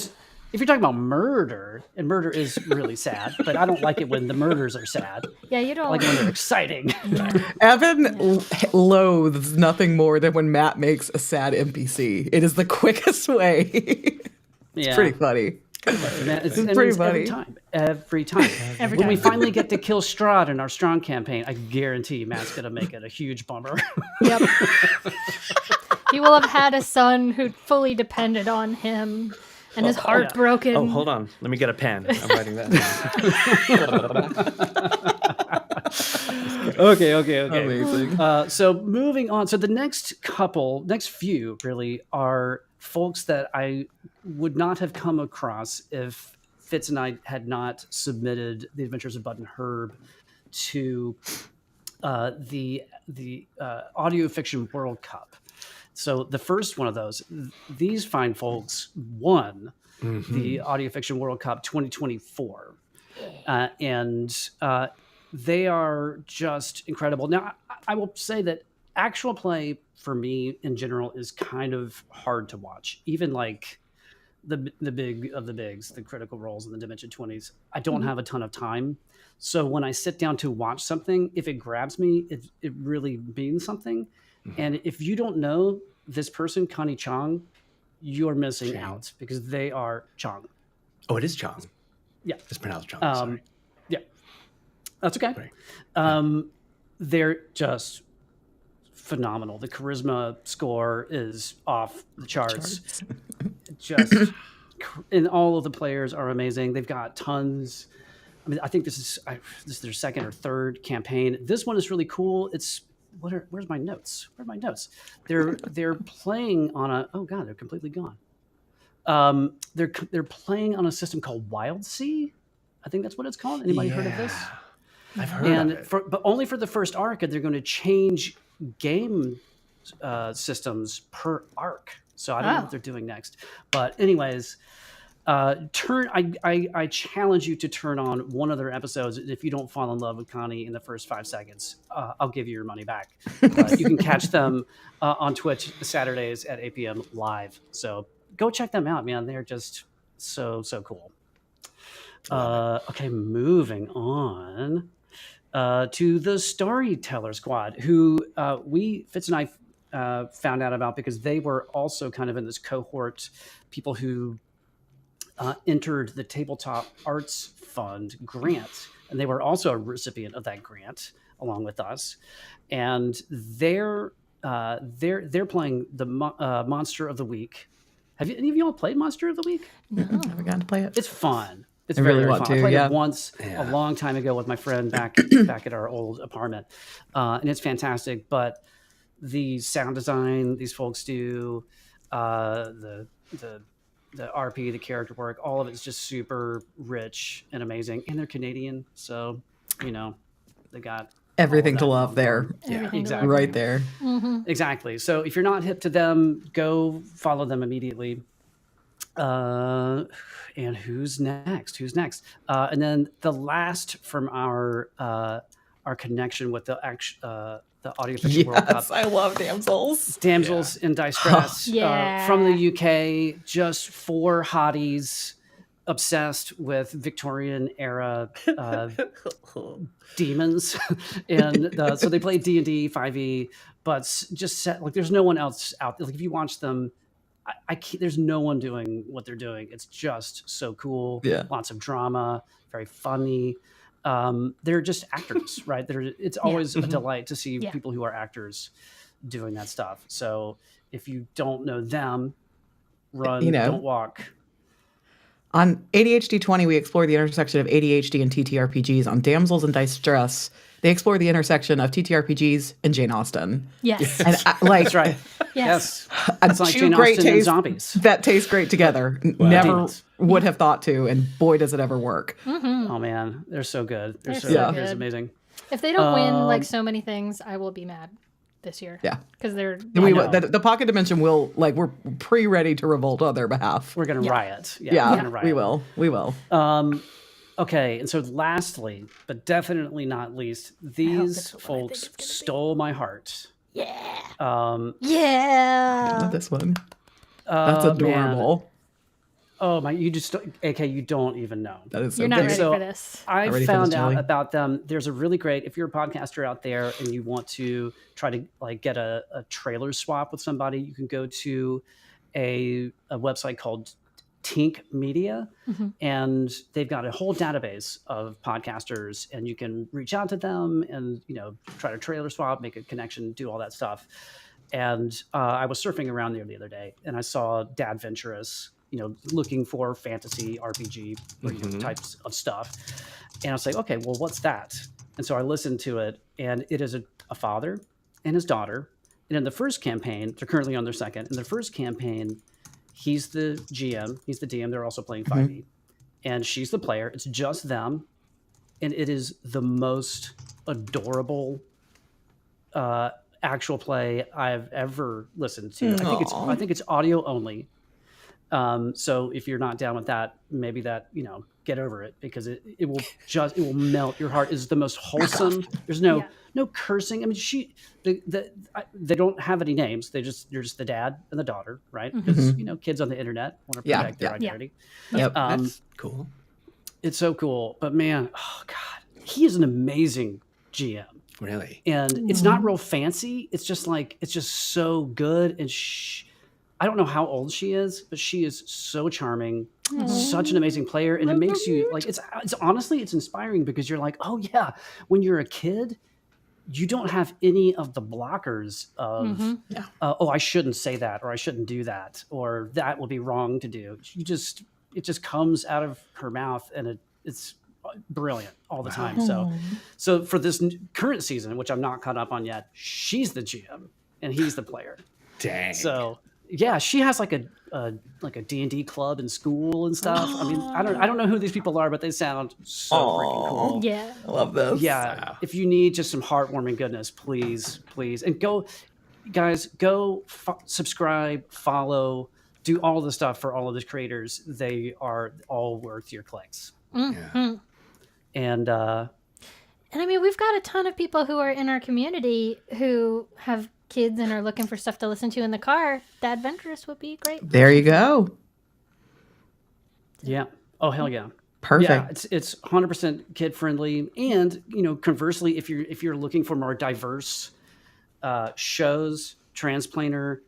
[SPEAKER 1] you're talking about murder, and murder is really sad, but I don't like it when the murders are sad.
[SPEAKER 2] yeah, you
[SPEAKER 1] I
[SPEAKER 2] don't.
[SPEAKER 1] like it when they're exciting.
[SPEAKER 4] Evan loathes nothing more than when Matt makes a sad NPC. It is the quickest way. It's pretty funny.
[SPEAKER 1] It's
[SPEAKER 4] pretty funny.
[SPEAKER 1] Every time.
[SPEAKER 2] Every
[SPEAKER 1] When we
[SPEAKER 2] time.
[SPEAKER 1] finally get to kill Strahd in our Strong campaign, I guarantee Matt's going to make it a huge bummer.
[SPEAKER 2] Yep. He will have had a son who fully depended on him, and his heart broken.
[SPEAKER 3] Oh, hold on. Let me get a pen. I'm writing that down.
[SPEAKER 1] Okay.
[SPEAKER 4] Amazing.
[SPEAKER 1] So moving on. So the next few really are folks that I would not have come across if Fitz and I had not submitted The Adventures of Bud and Herb to the Audio Fiction World Cup. So the first one of those, these fine folks won the Audio Fiction World Cup 2024. And they are just incredible. Now, I will say that actual play for me in general is kind of hard to watch. Even like the big of the bigs, the Critical Roles and the Dimension 20s, I don't have a ton of time. So when I sit down to watch something, if it grabs me, it really means something. And if you don't know this person, Connie Chong, you're missing out because they are Chong.
[SPEAKER 3] Oh, it is Chong.
[SPEAKER 1] Yeah.
[SPEAKER 3] It's pronounced Chong. Sorry.
[SPEAKER 1] Yeah. That's okay.
[SPEAKER 3] Right.
[SPEAKER 1] They're just phenomenal. The charisma score is off the charts. Just, and all of the players are amazing. They've got tons. I mean, I think this is their second or third campaign. This one is really cool. It's where's my notes? Where are my notes? They're playing on a. Oh God, they're completely gone. They're playing on a system called Wild Sea. I think that's what it's called. Anybody heard of this?
[SPEAKER 3] I've heard of it.
[SPEAKER 1] But only for the first arc, and they're going to change game systems per arc. So I don't know what they're doing next. But anyways, I challenge you to turn on one of their episodes. If you don't fall in love with Connie in the first 5 seconds, I'll give you your money back. You can catch them on Twitch Saturdays at 8 p.m. live. So go check them out, man. They're just so cool. Okay, moving on to the Storyteller Squad, who Fitz and I found out about because they were also kind of in this cohort, people who entered the Tabletop Arts Fund grant, and they were also a recipient of that grant along with us. And they're playing the Monster of the Week. Have any of y'all played Monster of the Week?
[SPEAKER 4] No, I haven't gotten to play it.
[SPEAKER 1] It's fun. It's
[SPEAKER 4] I
[SPEAKER 1] very,
[SPEAKER 4] really
[SPEAKER 1] very
[SPEAKER 4] want
[SPEAKER 1] fun. I
[SPEAKER 4] to,
[SPEAKER 1] played
[SPEAKER 4] yeah.
[SPEAKER 1] it once
[SPEAKER 3] Yeah.
[SPEAKER 1] a long time ago with my friend back at our old apartment, and it's fantastic. But the sound design these folks do, the RP, the character work, all of it's just super rich and amazing. And they're Canadian, so you know they got all of
[SPEAKER 4] Everything to
[SPEAKER 1] that
[SPEAKER 4] love
[SPEAKER 1] going
[SPEAKER 4] there.
[SPEAKER 1] for 'em.
[SPEAKER 3] Yeah.
[SPEAKER 2] Everything to
[SPEAKER 1] exactly.
[SPEAKER 2] love
[SPEAKER 4] Right there.
[SPEAKER 1] Exactly. So if you're not hip to them, go follow them immediately. And who's next? And then the last from our connection with the audio fiction World Cup,
[SPEAKER 4] Yes, I love Damsels.
[SPEAKER 1] Damsels in Dicestress,
[SPEAKER 2] Yeah.
[SPEAKER 1] from the UK, just 4 hotties obsessed with Victorian era demons, and so they play D&D 5e, but just set like there's no one else out there. Like if you watch them, I can't, there's no one doing what they're doing. It's just so cool.
[SPEAKER 4] Yeah.
[SPEAKER 1] Lots of drama, very funny. They're just actors, right? It's always a delight to see
[SPEAKER 2] Yeah.
[SPEAKER 1] people who are actors doing that stuff. So if you don't know them, run,
[SPEAKER 4] You know.
[SPEAKER 1] don't walk.
[SPEAKER 4] On ADHD 20, we explore the intersection of ADHD and TTRPGs. On Damsels in Dicestress, they explore the intersection of TTRPGs and Jane Austen.
[SPEAKER 2] Yes.
[SPEAKER 4] And
[SPEAKER 1] That's right.
[SPEAKER 2] Yes.
[SPEAKER 1] It's like Jane Austen and zombies.
[SPEAKER 4] that taste great together. Never
[SPEAKER 1] Demons.
[SPEAKER 4] would have thought to, and boy, does it ever work.
[SPEAKER 1] Oh man, they're so good.
[SPEAKER 2] They're so
[SPEAKER 4] Yeah.
[SPEAKER 2] good.
[SPEAKER 1] It's amazing.
[SPEAKER 2] If they don't win like so many things, I will be mad this year.
[SPEAKER 4] Yeah.
[SPEAKER 2] Because they're
[SPEAKER 4] We,
[SPEAKER 1] know.
[SPEAKER 4] the Pocket Dimension will, like, we're pre-ready to revolt on their behalf.
[SPEAKER 1] We're gonna riot.
[SPEAKER 4] Yeah,
[SPEAKER 1] we're gonna riot.
[SPEAKER 4] we will.
[SPEAKER 1] Okay, and so lastly, but definitely not least, these folks stole my heart.
[SPEAKER 2] yeah.
[SPEAKER 4] Not this one. That's
[SPEAKER 1] Man.
[SPEAKER 4] adorable.
[SPEAKER 1] Oh my, you just, AK, you don't even know.
[SPEAKER 4] That is so
[SPEAKER 2] You're not
[SPEAKER 4] cute.
[SPEAKER 2] ready
[SPEAKER 1] So-
[SPEAKER 2] for this.
[SPEAKER 1] I
[SPEAKER 4] ready for
[SPEAKER 1] found
[SPEAKER 4] this,
[SPEAKER 1] out
[SPEAKER 4] Julie?
[SPEAKER 1] about them. There's a really great, if you're a podcaster out there and you want to try to like get a trailer swap with somebody, you can go to a website called Tink Media, and they've got a whole database of podcasters, and you can reach out to them and try to trailer swap, make a connection, do all that stuff. And I was surfing around there the other day, and I saw Dad Venturous, looking for fantasy RPG types of stuff, and I was like, okay, well, what's that? And so I listened to it, and it is a father and his daughter. And in the first campaign, they're currently on their second. In the first campaign, he's the GM, he's the DM. They're also playing 5e, and she's the player. It's just them, and it is the most adorable actual play I've ever listened to. I think it's audio only. So if you're not down with that, maybe get over it, because it will melt your heart. It's the most wholesome. There's no cursing. I mean, they don't have any names. They're just the dad and the daughter, right? Because kids on the internet want to protect their identity.
[SPEAKER 4] Yep.
[SPEAKER 3] That's cool.
[SPEAKER 1] It's so cool. But man, oh god, he is an amazing GM.
[SPEAKER 3] Really?
[SPEAKER 1] And it's not real fancy. It's just so good. And I don't know how old she is, but she is so charming, such an amazing player. And it makes you like, it's honestly, it's inspiring, because you're like, oh yeah, when you're a kid, you don't have any of the blockers of, oh, I shouldn't say that, or I shouldn't do that, or that will be wrong to do. It just comes out of her mouth, and it's brilliant all the time. So for this current season, which I'm not caught up on yet, she's the GM and he's the player.
[SPEAKER 3] Dang.
[SPEAKER 1] So yeah, she has like a D&D club in school and stuff. I mean, I don't know who these people are, but they sound so freaking cool.
[SPEAKER 2] Yeah.
[SPEAKER 4] I love this.
[SPEAKER 1] Yeah. If you need just some heartwarming goodness, please, and go, guys, subscribe, follow, do all the stuff for all of these creators. They are all worth your clicks.
[SPEAKER 2] Mm-hmm.
[SPEAKER 1] And
[SPEAKER 2] I mean, we've got a ton of people who are in our community who have kids and are looking for stuff to listen to in the car. Dad Venturous would be great.
[SPEAKER 4] There you go.
[SPEAKER 1] yeah. Oh, hell yeah.
[SPEAKER 4] Perfect.
[SPEAKER 1] Yeah, it's 100% kid friendly, and conversely, if you're looking for more diverse shows, Transplaner,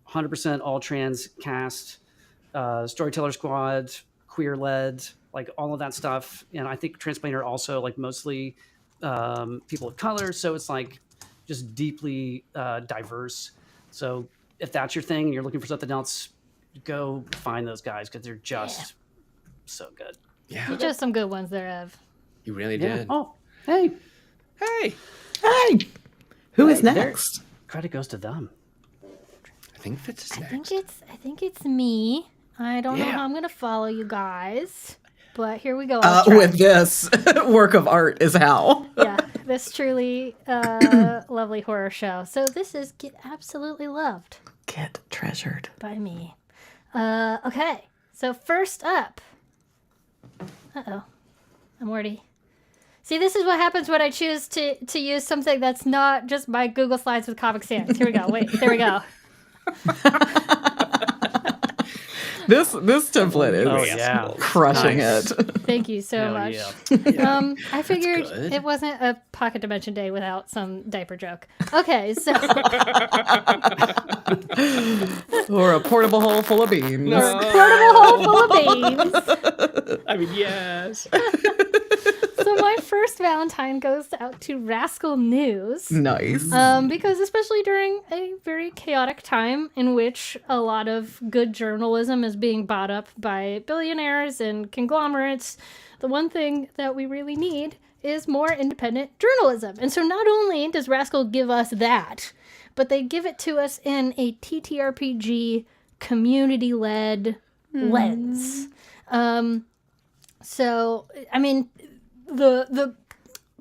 [SPEAKER 1] 100% all trans cast, Storyteller Squad, queer led, like all of that stuff, and I think Transplaner also like mostly people of color, so it's like just deeply diverse. So if that's your thing and you're looking for something else, go find those guys, because they're just so good.
[SPEAKER 3] Yeah.
[SPEAKER 2] You chose some good ones there, Ev.
[SPEAKER 3] You really
[SPEAKER 1] Yeah.
[SPEAKER 3] did.
[SPEAKER 1] Oh, hey.
[SPEAKER 3] Hey.
[SPEAKER 4] Hey, who is
[SPEAKER 1] There-
[SPEAKER 4] next?
[SPEAKER 1] Credit goes to them.
[SPEAKER 3] I think Fitz is
[SPEAKER 2] I
[SPEAKER 3] next.
[SPEAKER 2] think it's me. I don't know
[SPEAKER 3] Yeah.
[SPEAKER 2] how I'm gonna follow you guys, but here we go. I'll try.
[SPEAKER 4] With this work of art is how.
[SPEAKER 2] Yeah, this truly lovely horror show. So this is Get Absolutely Loved
[SPEAKER 4] Get treasured.
[SPEAKER 2] by me. Okay, so first up. Uh-oh. I'm already... See, this is what happens when I choose to use something that's not just my Google Slides with Comic Sans. Here we go. Wait, there we go.
[SPEAKER 4] This template is
[SPEAKER 1] Oh, yeah.
[SPEAKER 4] crushing
[SPEAKER 3] Nice.
[SPEAKER 4] it.
[SPEAKER 2] Thank you so
[SPEAKER 1] Hell
[SPEAKER 2] much.
[SPEAKER 1] yeah.
[SPEAKER 2] I figured
[SPEAKER 3] good.
[SPEAKER 2] it wasn't a Pocket Dimension Day without some diaper joke. Okay, so...
[SPEAKER 4] Or a portable hole full of beans.
[SPEAKER 2] Portable hole full of beans.
[SPEAKER 3] I mean, yes.
[SPEAKER 2] So my first Valentine goes out to Rascal News.
[SPEAKER 4] Nice.
[SPEAKER 2] Because especially during a very chaotic time in which a lot of good journalism is being bought up by billionaires and conglomerates, the one thing that we really need is more independent journalism. And so not only does Rascal give us that, but they give it to us in a TTRPG community-led lens. So, I mean, the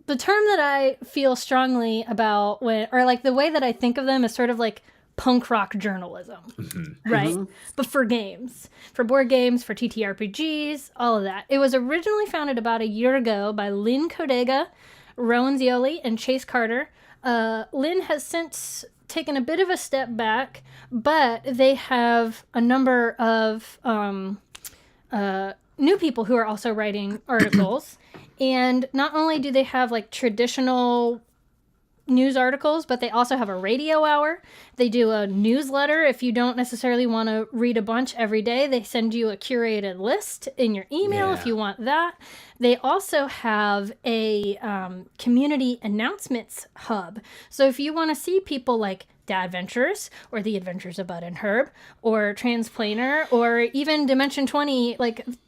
[SPEAKER 2] term that I feel strongly about the way that I think of them is sort of like punk rock journalism, right? But for games, for board games, for TTRPGs, all of that. It was originally founded about a year ago by Lynn Kodega, Rowan Zioli, and Chase Carter. Lynn has since taken a bit of a step back, but they have a number of new people who are also writing articles. And not only do they have like traditional news articles, but they also have a radio hour. They do a newsletter. If you don't necessarily want to read a bunch every day, they send you a curated list in your email if you want that. They also have a community announcements hub. So if you want to see people like Dad Ventures or The Adventures of Bud and Herb or Transplaner or even Dimension 20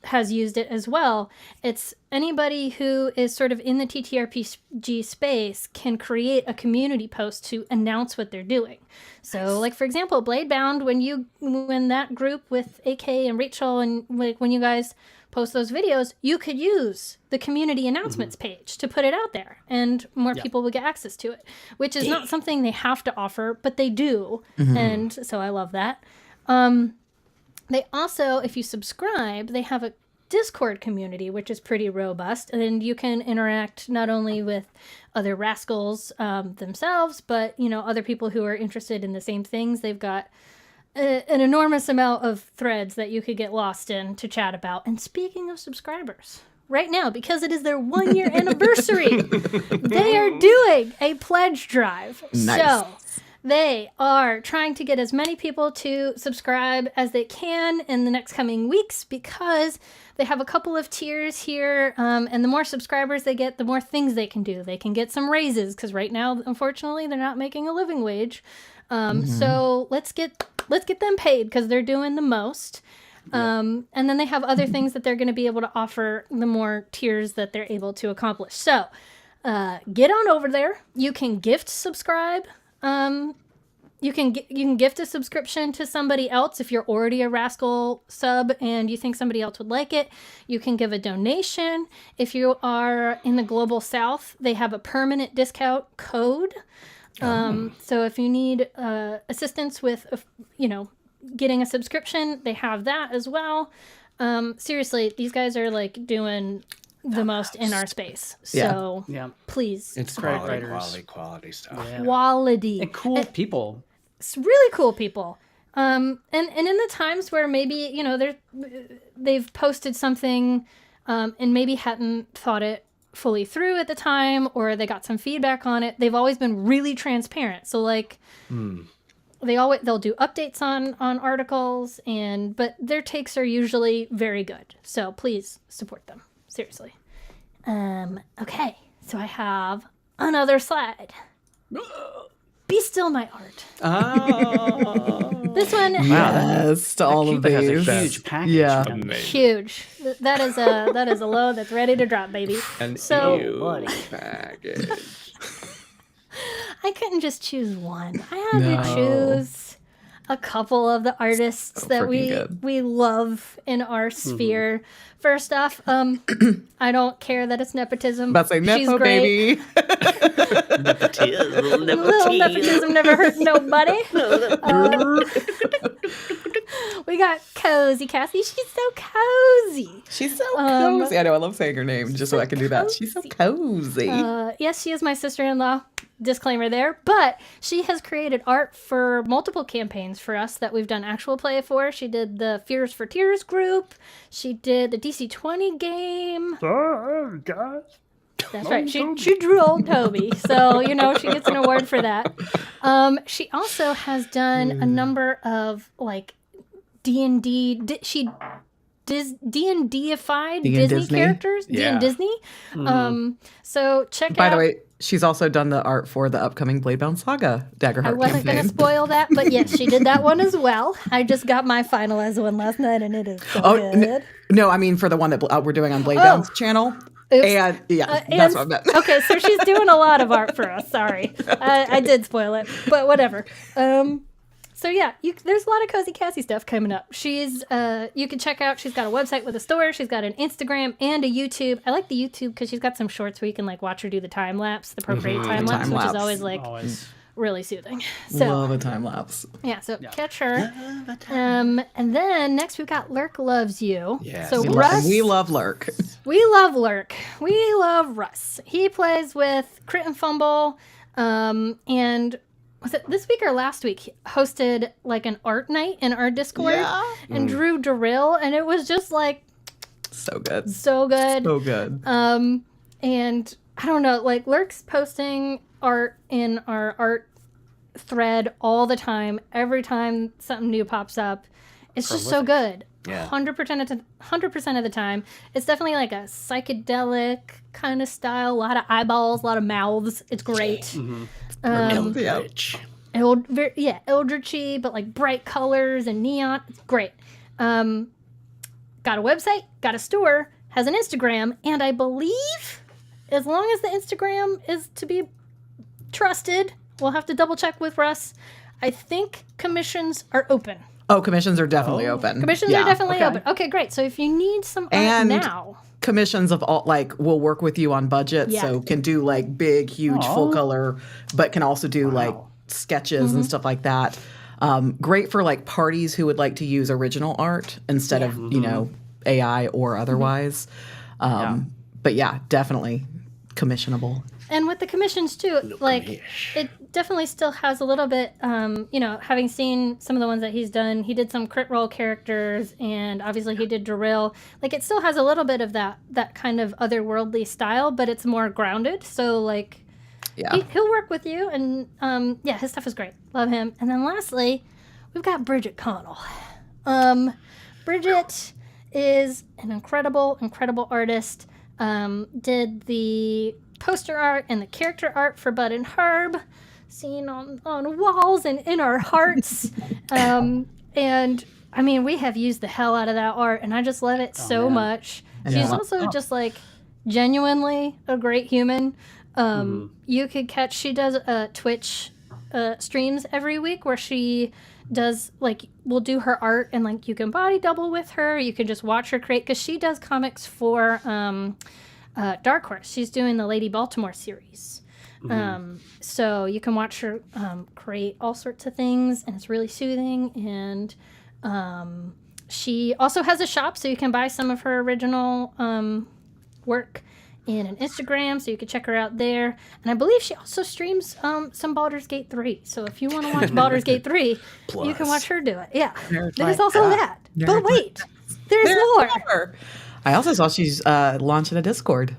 [SPEAKER 2] has used it as well. It's anybody who is sort of in the TTRPG space can create a community post to announce what they're doing. So like, for example, BladeBound, when that group with AK and Rachel and when you guys post those videos, you could use the community announcements page to put it out there and more people will get access to it, which is not something they have to offer, but they do. And so I love that. They also, if you subscribe, they have a Discord community, which is pretty robust, and you can interact not only with other rascals themselves, but other people who are interested in the same things. They've got an enormous amount of threads that you could get lost in to chat about. And speaking of subscribers, right now, because it is their 1-year anniversary, they are doing a pledge drive.
[SPEAKER 4] Nice.
[SPEAKER 2] So they are trying to get as many people to subscribe as they can in the next coming weeks because they have a couple of tiers here. And the more subscribers they get, the more things they can do. They can get some raises because right now, unfortunately, they're not making a living wage. So let's get them paid because they're doing the most. And then they have other things that they're going to be able to offer the more tiers that they're able to accomplish. So get on over there. You can gift subscribe. You can gift a subscription to somebody else if you're already a Rascal sub and you think somebody else would like it. You can give a donation. If you are in the Global South, they have a permanent discount code. So if you need assistance with, getting a subscription, they have that as well. Seriously, these guys are like doing the most in our space. So please,
[SPEAKER 3] It's
[SPEAKER 1] Great
[SPEAKER 3] quality,
[SPEAKER 1] writers.
[SPEAKER 3] quality stuff.
[SPEAKER 1] Yeah.
[SPEAKER 2] quality.
[SPEAKER 1] And cool people.
[SPEAKER 2] It's really cool people. And in the times where maybe, they've posted something and maybe hadn't thought it fully through at the time, or they got some feedback on it, they've always been really transparent. So they'll do updates on articles, but their takes are usually very good. So please support them. Seriously. Okay. So I have another slide. Be still my art.
[SPEAKER 3] Oh.
[SPEAKER 2] This one,
[SPEAKER 4] Yes, to all of
[SPEAKER 1] Cupid has a
[SPEAKER 4] these.
[SPEAKER 1] huge package.
[SPEAKER 4] Yeah.
[SPEAKER 1] man.
[SPEAKER 3] Amazing.
[SPEAKER 2] huge. That is a load that's ready to drop, baby.
[SPEAKER 3] An
[SPEAKER 2] So-
[SPEAKER 3] huge package.
[SPEAKER 2] I couldn't just choose one. I had to
[SPEAKER 4] No.
[SPEAKER 2] choose a couple of the artists
[SPEAKER 4] So
[SPEAKER 2] that
[SPEAKER 4] freaking good.
[SPEAKER 2] we love in our sphere. First off, I don't care that it's nepotism.
[SPEAKER 4] About to say
[SPEAKER 2] She's
[SPEAKER 4] Nepo,
[SPEAKER 2] great.
[SPEAKER 4] baby.
[SPEAKER 2] Little nepotism never hurt nobody. We got Cozy Cassie. She's so cozy.
[SPEAKER 4] She's so
[SPEAKER 2] Um,
[SPEAKER 4] cozy. I know, I love saying her name just so I can do that. She's so cozy.
[SPEAKER 2] Yes, she is my sister-in-law. Disclaimer there, but she has created art for multiple campaigns for us that we've done actual play for. She did the Fears for Tears group. She did the DC-20 game.
[SPEAKER 1] Oh, God.
[SPEAKER 2] That's right. She drew old Toby, so she gets an award for that. She also has done a number of like D&D. She D&D-ified Disney
[SPEAKER 4] Disney?
[SPEAKER 2] characters.
[SPEAKER 3] Yeah.
[SPEAKER 2] D&D Disney. So check
[SPEAKER 4] By
[SPEAKER 2] out.
[SPEAKER 4] the way, she's also done the art for the upcoming BladeBound Saga Daggerheart
[SPEAKER 2] I wasn't going to
[SPEAKER 4] campaign.
[SPEAKER 2] spoil that, but yes, she did that one as well. I just got my finalized one last night, and it is so
[SPEAKER 4] Oh,
[SPEAKER 2] good.
[SPEAKER 4] no, I mean for the one that we're doing on BladeBound's channel.
[SPEAKER 2] Oops.
[SPEAKER 4] And yeah,
[SPEAKER 2] And-
[SPEAKER 4] that's what I meant.
[SPEAKER 2] Okay, so she's doing a lot of art for us. Sorry, I did spoil it, but whatever. So yeah, there's a lot of Cozy Cassie stuff coming up. She's you can check out. She's got a website with a store. She's got an Instagram and a YouTube. I like the YouTube because she's got some shorts where you can like watch her do the time lapse, the appropriate time lapse, which is
[SPEAKER 4] time-lapse.
[SPEAKER 2] always like
[SPEAKER 1] Always.
[SPEAKER 2] really soothing. So
[SPEAKER 4] Love a time lapse.
[SPEAKER 2] yeah, so catch her. And then next we've got Lurk Loves You.
[SPEAKER 3] Yes.
[SPEAKER 2] So
[SPEAKER 3] We
[SPEAKER 2] Russ,
[SPEAKER 4] We love Lurk.
[SPEAKER 2] we love Lurk. We love Russ. He plays with Crit and Fumble, and was it this week or last week? He hosted like an art night in our Discord
[SPEAKER 4] Yeah.
[SPEAKER 2] and drew Drill, and it was just like
[SPEAKER 4] So good.
[SPEAKER 2] so good.
[SPEAKER 4] So good.
[SPEAKER 2] And I don't know, like Lurk's posting art in our art thread all the time. Every time something new pops up, it's just so good.
[SPEAKER 3] Yeah.
[SPEAKER 2] 100% of the time. It's definitely like a psychedelic kind of style. A lot of eyeballs, a lot of mouths. It's great.
[SPEAKER 4] Yeah.
[SPEAKER 3] Eldritch.
[SPEAKER 2] Eldritchy, but like bright colors and neon. It's great. Got a website, got a store, has an Instagram, and I believe as long as the Instagram is to be trusted, we'll have to double check with Russ. I think commissions are open.
[SPEAKER 4] Oh, commissions are definitely open.
[SPEAKER 2] Commissions
[SPEAKER 4] Yeah.
[SPEAKER 2] are definitely
[SPEAKER 1] okay.
[SPEAKER 2] open. Okay, great. So if you need some art
[SPEAKER 4] And
[SPEAKER 2] now,
[SPEAKER 4] Commissions of all, like, we'll work with you on budget,
[SPEAKER 2] Yeah.
[SPEAKER 4] so can do like big, huge, full
[SPEAKER 1] Aw.
[SPEAKER 4] color, but can also do like sketches and stuff like that. Great for like parties who would like to use original art instead of AI or otherwise. But yeah, definitely commissionable.
[SPEAKER 2] and with the commissions too, like it definitely still has a little bit, having seen some of the ones that he's done, he did some crit roll characters and obviously he did Drill. Like it still has a little bit of that kind of otherworldly style, but it's more grounded. So like
[SPEAKER 4] Yeah.
[SPEAKER 2] he'll work with you and his stuff is great. Love him. And then lastly, we've got Bridget Connell. Bridget is an incredible artist. Did the poster art and the character art for Bud and Herb, seen on walls and in our hearts. And I mean, we have used the hell out of that art, and I just love it so
[SPEAKER 1] man.
[SPEAKER 2] much.
[SPEAKER 4] Yeah.
[SPEAKER 2] She's also just like genuinely a great human. You could catch, she does Twitch streams every week where she does like, we'll do her art and like you can body double with her. You can just watch her create, because she does comics for Dark Horse. She's doing the Lady Baltimore series. So you can watch her create all sorts of things, and it's really soothing. And she also has a shop, so you can buy some of her original work in an Instagram, so you can check her out there. And I believe she also streams some Baldur's Gate 3. So if you want to watch Baldur's Gate 3, you can watch her do it. Yeah, there's also that. But wait, there's more.
[SPEAKER 4] I also saw she's launching a Discord.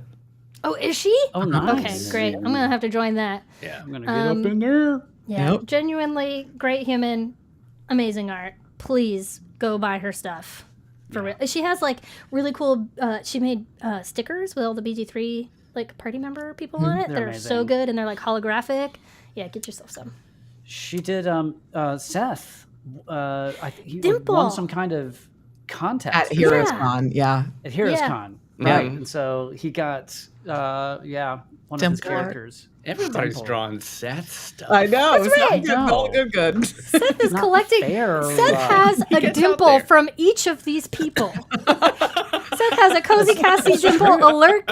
[SPEAKER 2] Oh, is she?
[SPEAKER 1] Oh, nice.
[SPEAKER 2] Okay, great. I'm gonna have to join that.
[SPEAKER 3] Yeah.
[SPEAKER 1] I'm going to get up in there.
[SPEAKER 2] Yeah,
[SPEAKER 4] Yep.
[SPEAKER 2] genuinely great human, amazing art. Please go buy her stuff. For real. She has like really cool. She made stickers with all the BG3 like party member people on it.
[SPEAKER 1] They're
[SPEAKER 2] They're so
[SPEAKER 1] amazing.
[SPEAKER 2] good, and they're like holographic. Yeah, get yourself some.
[SPEAKER 1] She did Seth he
[SPEAKER 2] Dimple.
[SPEAKER 1] won some kind of contest
[SPEAKER 4] At Heroes Con, yeah.
[SPEAKER 1] at Heroes
[SPEAKER 2] Yeah.
[SPEAKER 1] Con,
[SPEAKER 4] Yeah.
[SPEAKER 1] right? And so he got one of his
[SPEAKER 4] Dimple.
[SPEAKER 1] characters.
[SPEAKER 3] Everybody's
[SPEAKER 1] Dimple.
[SPEAKER 3] drawing Seth stuff.
[SPEAKER 4] I know.
[SPEAKER 2] That's right.
[SPEAKER 4] Good, all good.
[SPEAKER 2] Seth is
[SPEAKER 1] Not
[SPEAKER 2] collecting.
[SPEAKER 1] fair,
[SPEAKER 2] Seth
[SPEAKER 1] Rob.
[SPEAKER 2] has a
[SPEAKER 3] gets out
[SPEAKER 2] dimple
[SPEAKER 3] there.
[SPEAKER 2] from each of these people. Seth has a Cozy Cassie dimple, a Lurk,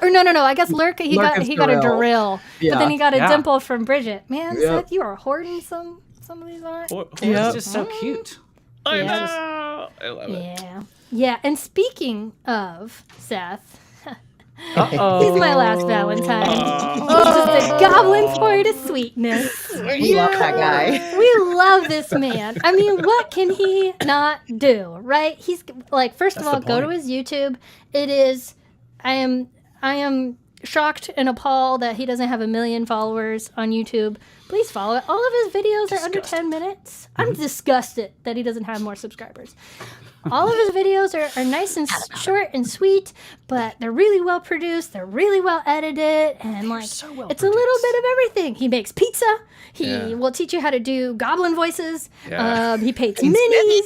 [SPEAKER 2] or no. I guess Lurk. He
[SPEAKER 4] Lurk
[SPEAKER 2] got
[SPEAKER 4] is
[SPEAKER 2] a
[SPEAKER 4] Darrell.
[SPEAKER 2] Darrell,
[SPEAKER 4] Yeah.
[SPEAKER 2] but then he got a
[SPEAKER 1] Yeah.
[SPEAKER 2] dimple from Bridget. Man,
[SPEAKER 4] Yep.
[SPEAKER 2] Seth, you are hoarding some of these art.
[SPEAKER 4] Yep.
[SPEAKER 1] It's just so cute.
[SPEAKER 3] I
[SPEAKER 2] Yeah.
[SPEAKER 3] know. I love it.
[SPEAKER 2] Yeah. And speaking of Seth,
[SPEAKER 1] Uh-oh.
[SPEAKER 2] he's my last Valentine. Just a goblin for the sweetness.
[SPEAKER 4] We love that guy.
[SPEAKER 2] We love this man. I mean, what can he not do, right? He's like, first of
[SPEAKER 3] That's
[SPEAKER 2] all,
[SPEAKER 3] the
[SPEAKER 2] go to
[SPEAKER 3] point.
[SPEAKER 2] his YouTube. It is, I am shocked and appalled that he doesn't have 1 million followers on YouTube. Please follow it. All of his videos are under 10 minutes. I'm disgusted that he doesn't have more subscribers. All of his videos are nice and short and sweet, but they're really well produced. They're really well edited, and like
[SPEAKER 1] so well
[SPEAKER 2] it's a little
[SPEAKER 1] produced.
[SPEAKER 2] bit of everything. He makes pizza. He
[SPEAKER 3] Yeah.
[SPEAKER 2] will teach you how to do goblin voices.
[SPEAKER 3] Yeah.
[SPEAKER 2] He paints minis. He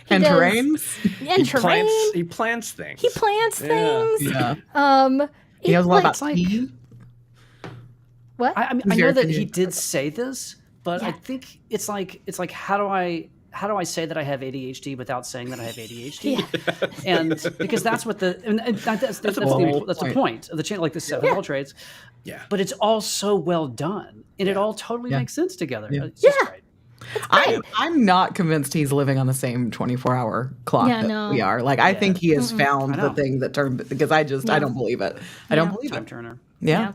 [SPEAKER 4] And
[SPEAKER 2] does-
[SPEAKER 4] terrains.
[SPEAKER 2] And terrain.
[SPEAKER 3] He plants things.
[SPEAKER 2] He plants things.
[SPEAKER 4] Yeah.
[SPEAKER 2] He
[SPEAKER 4] knows a lot
[SPEAKER 2] like,
[SPEAKER 4] about tea.
[SPEAKER 2] what?
[SPEAKER 1] I mean,
[SPEAKER 4] He's
[SPEAKER 1] I know
[SPEAKER 4] very
[SPEAKER 1] that he
[SPEAKER 4] creative.
[SPEAKER 1] did say this, but I
[SPEAKER 2] Yeah.
[SPEAKER 1] think it's like how do I say that I have ADHD without saying that I have ADHD? And because that's what that's the point of the channel, like the seven of all trades.
[SPEAKER 3] Yeah.
[SPEAKER 1] But it's all so well done, and it all totally
[SPEAKER 4] Yeah.
[SPEAKER 1] makes sense together.
[SPEAKER 4] Yeah.
[SPEAKER 1] It's just
[SPEAKER 2] Yeah.
[SPEAKER 1] great.
[SPEAKER 4] I'm not convinced he's living on the same 24-hour clock
[SPEAKER 2] Yeah,
[SPEAKER 4] that
[SPEAKER 2] no.
[SPEAKER 4] we are. Like, I think he has found
[SPEAKER 1] I
[SPEAKER 4] the
[SPEAKER 1] know.
[SPEAKER 4] thing that turned, because I don't believe it. I don't believe
[SPEAKER 1] Time
[SPEAKER 4] it.
[SPEAKER 1] Turner.
[SPEAKER 4] Yeah.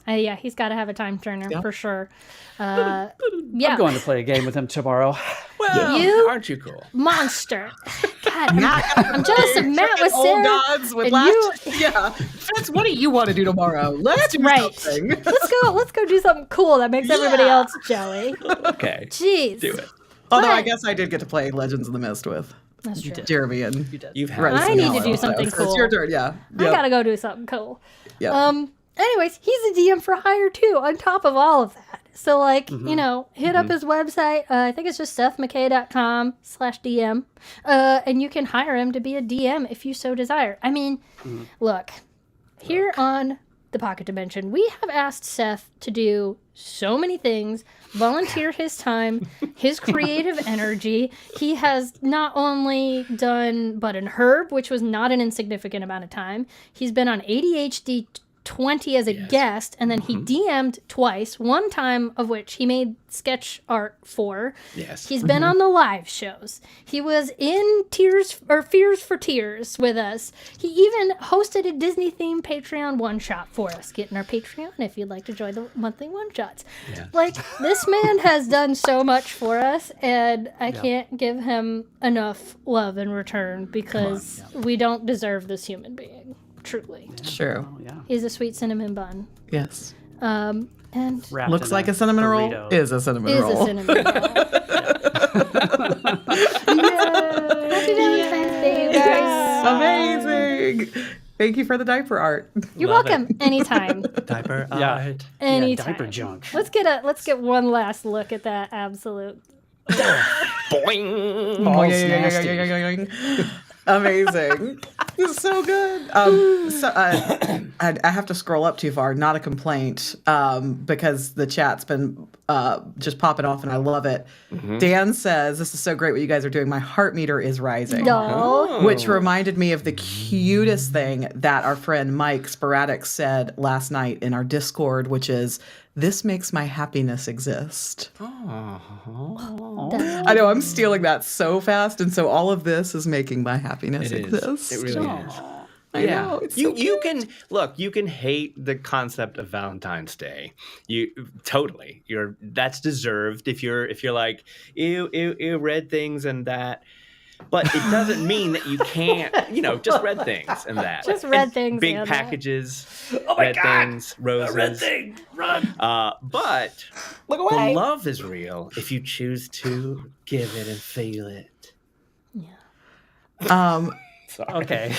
[SPEAKER 2] Yeah, he's got to have a time turner
[SPEAKER 4] Yeah.
[SPEAKER 2] for sure.
[SPEAKER 1] I'm
[SPEAKER 2] Yeah,
[SPEAKER 1] going to play a game with him tomorrow.
[SPEAKER 3] Well,
[SPEAKER 2] You-
[SPEAKER 3] aren't you cool?
[SPEAKER 2] monster. God, I'm jealous of Matt with
[SPEAKER 4] Old
[SPEAKER 2] Sarah.
[SPEAKER 4] gods with
[SPEAKER 2] and
[SPEAKER 4] last.
[SPEAKER 2] you-
[SPEAKER 4] Yeah. Fitz, what do you want to do tomorrow? Let's do
[SPEAKER 2] Right.
[SPEAKER 4] something.
[SPEAKER 2] Let's go do something cool that makes everybody
[SPEAKER 4] Yeah.
[SPEAKER 2] else jelly.
[SPEAKER 3] Okay.
[SPEAKER 2] Jeez.
[SPEAKER 3] Do it.
[SPEAKER 4] Although I
[SPEAKER 2] But-
[SPEAKER 4] guess I did get to play Legends in the Mist with
[SPEAKER 2] That's true.
[SPEAKER 1] did.
[SPEAKER 4] Jeremy and
[SPEAKER 1] You did.
[SPEAKER 3] You've had
[SPEAKER 4] Bryce
[SPEAKER 2] I
[SPEAKER 4] and
[SPEAKER 2] need to
[SPEAKER 4] Ellen,
[SPEAKER 2] do
[SPEAKER 4] so
[SPEAKER 2] something
[SPEAKER 4] It's
[SPEAKER 2] cool.
[SPEAKER 4] your turn, yeah.
[SPEAKER 2] I
[SPEAKER 4] Yep.
[SPEAKER 2] gotta go do something cool.
[SPEAKER 4] Yep.
[SPEAKER 2] Anyways, he's a DM for hire too, on top of all of that. So like, hit up his website. I think it's just sethmckay.com/DM. And you can hire him to be a DM if you so desire. I mean, look, here on the Pocket Dimension, we have asked Seth to do so many things, volunteer his time, his creative energy. He has not only done Bud and Herb, which was not an insignificant amount of time. He's been on ADHD 20 as a guest, and then he DM'd twice, one time of which he made sketch art for.
[SPEAKER 3] Yes.
[SPEAKER 2] He's been on the live shows. He was in Fears for Tears with us. He even hosted a Disney themed Patreon one shot for us. Get in our Patreon if you'd like to join the monthly one shots.
[SPEAKER 3] Yeah.
[SPEAKER 2] Like, this man has done so much for us, and I can't give him enough love in return because we don't deserve this human being. Truly.
[SPEAKER 4] True.
[SPEAKER 1] Oh, yeah.
[SPEAKER 2] He's a sweet cinnamon bun.
[SPEAKER 4] Yes.
[SPEAKER 2] And
[SPEAKER 1] Wrapped
[SPEAKER 4] Looks
[SPEAKER 1] in
[SPEAKER 4] like a cinnamon roll.
[SPEAKER 1] burrito.
[SPEAKER 4] Is a cinnamon
[SPEAKER 2] is
[SPEAKER 4] roll.
[SPEAKER 2] a cinnamon roll. Happy Valentine's Day, you guys.
[SPEAKER 4] Amazing. Thank you for the diaper art.
[SPEAKER 2] You're
[SPEAKER 3] Love
[SPEAKER 2] welcome. Anytime.
[SPEAKER 3] Diaper
[SPEAKER 1] Yeah.
[SPEAKER 3] art.
[SPEAKER 2] Anytime.
[SPEAKER 1] diaper junk.
[SPEAKER 2] Let's get one last look at that absolute.
[SPEAKER 3] Boing.
[SPEAKER 1] Balls
[SPEAKER 4] Boing,
[SPEAKER 1] nasty.
[SPEAKER 4] boing, boing. Amazing. This is so good. I have to scroll up too far. Not a complaint, because the chat's been just popping off, and I love it. Dan says, "This is so great what you guys are doing. My heart meter is rising."
[SPEAKER 2] No.
[SPEAKER 4] Which reminded me of the cutest thing that our friend Mike Sporadic said last night in our Discord, which is, "This makes my happiness exist." I know, I'm stealing that so fast, and so all of this is making my happiness
[SPEAKER 3] It is.
[SPEAKER 4] exist.
[SPEAKER 3] It really is.
[SPEAKER 4] I know, it's
[SPEAKER 3] you
[SPEAKER 4] so
[SPEAKER 3] you can look. You can hate the concept of Valentine's Day. That's deserved. If you're like ew red things and that. But it doesn't mean that you can't, just red things and that.
[SPEAKER 2] Just red
[SPEAKER 3] And
[SPEAKER 2] things
[SPEAKER 3] Big
[SPEAKER 2] and that.
[SPEAKER 3] packages,
[SPEAKER 1] Oh my
[SPEAKER 3] red
[SPEAKER 1] God!
[SPEAKER 3] things, roses.
[SPEAKER 1] A red thing, run!
[SPEAKER 3] But
[SPEAKER 1] Look
[SPEAKER 3] the
[SPEAKER 1] away!
[SPEAKER 3] love is real if you choose to give it and feel it.
[SPEAKER 1] Okay.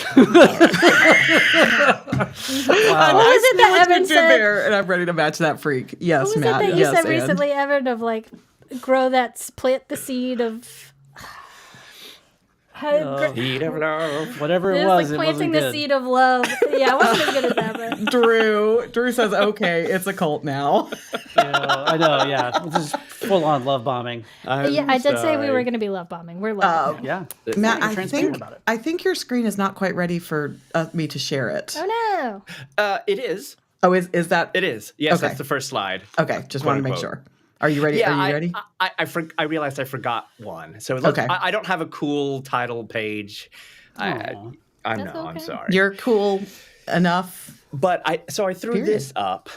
[SPEAKER 2] What was it that Evan said?
[SPEAKER 4] There, and I'm ready to match that freak. Yes,
[SPEAKER 2] What was
[SPEAKER 4] Matt.
[SPEAKER 2] it that you
[SPEAKER 4] yes,
[SPEAKER 2] said
[SPEAKER 4] Ann.
[SPEAKER 2] recently, Evan, of like, grow that, plant the seed of.
[SPEAKER 3] Seed of love.
[SPEAKER 1] Whatever it
[SPEAKER 2] It's
[SPEAKER 1] was,
[SPEAKER 2] like
[SPEAKER 1] it
[SPEAKER 2] planting
[SPEAKER 1] wasn't
[SPEAKER 2] the
[SPEAKER 1] good.
[SPEAKER 2] seed of love. Yeah, I wasn't as good as that, but
[SPEAKER 4] Drew says, okay, it's a cult now.
[SPEAKER 1] Yeah, I know. Yeah, this is full on love bombing.
[SPEAKER 2] yeah, I did say we were going to be love bombing. We're love bombing.
[SPEAKER 1] Yeah,
[SPEAKER 4] Matt,
[SPEAKER 1] we're
[SPEAKER 4] I
[SPEAKER 1] transparent
[SPEAKER 4] think
[SPEAKER 1] about it.
[SPEAKER 4] I think your screen is not quite ready for me to share it.
[SPEAKER 2] Oh no!
[SPEAKER 3] It is.
[SPEAKER 4] Oh, is that?
[SPEAKER 3] It is. Yes,
[SPEAKER 4] Okay.
[SPEAKER 3] that's the first slide.
[SPEAKER 4] Okay, just wanted to make
[SPEAKER 3] unquote.
[SPEAKER 4] sure. Are you ready?
[SPEAKER 3] Yeah,
[SPEAKER 4] Are you ready?
[SPEAKER 3] I realized I forgot one. So look,
[SPEAKER 4] Okay.
[SPEAKER 3] I don't have a cool title page. I know.
[SPEAKER 2] That's
[SPEAKER 3] I'm
[SPEAKER 2] okay.
[SPEAKER 3] sorry.
[SPEAKER 4] You're cool enough.
[SPEAKER 3] But I threw
[SPEAKER 4] Period.
[SPEAKER 3] this up,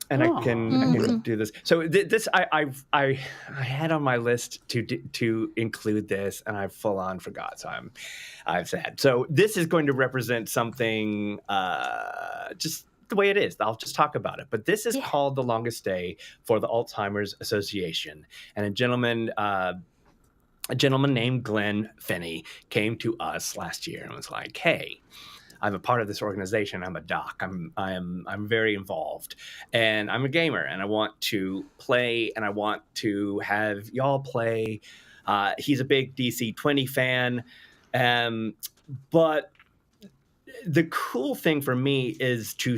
[SPEAKER 3] and I can do this. So this I had on my list to include this, and I full on forgot. So I'm sad. So this is going to represent something just the way it is. I'll just talk about it. But this is called The Longest Day for the Alzheimer's Association, and a gentleman named Glenn Finney came to us last year and was like, "Hey, I'm a part of this organization. I'm a doc. I'm very involved, and I'm a gamer, and I want to play, and I want to have y'all play." He's a big DC 20 fan, but the cool thing for me is to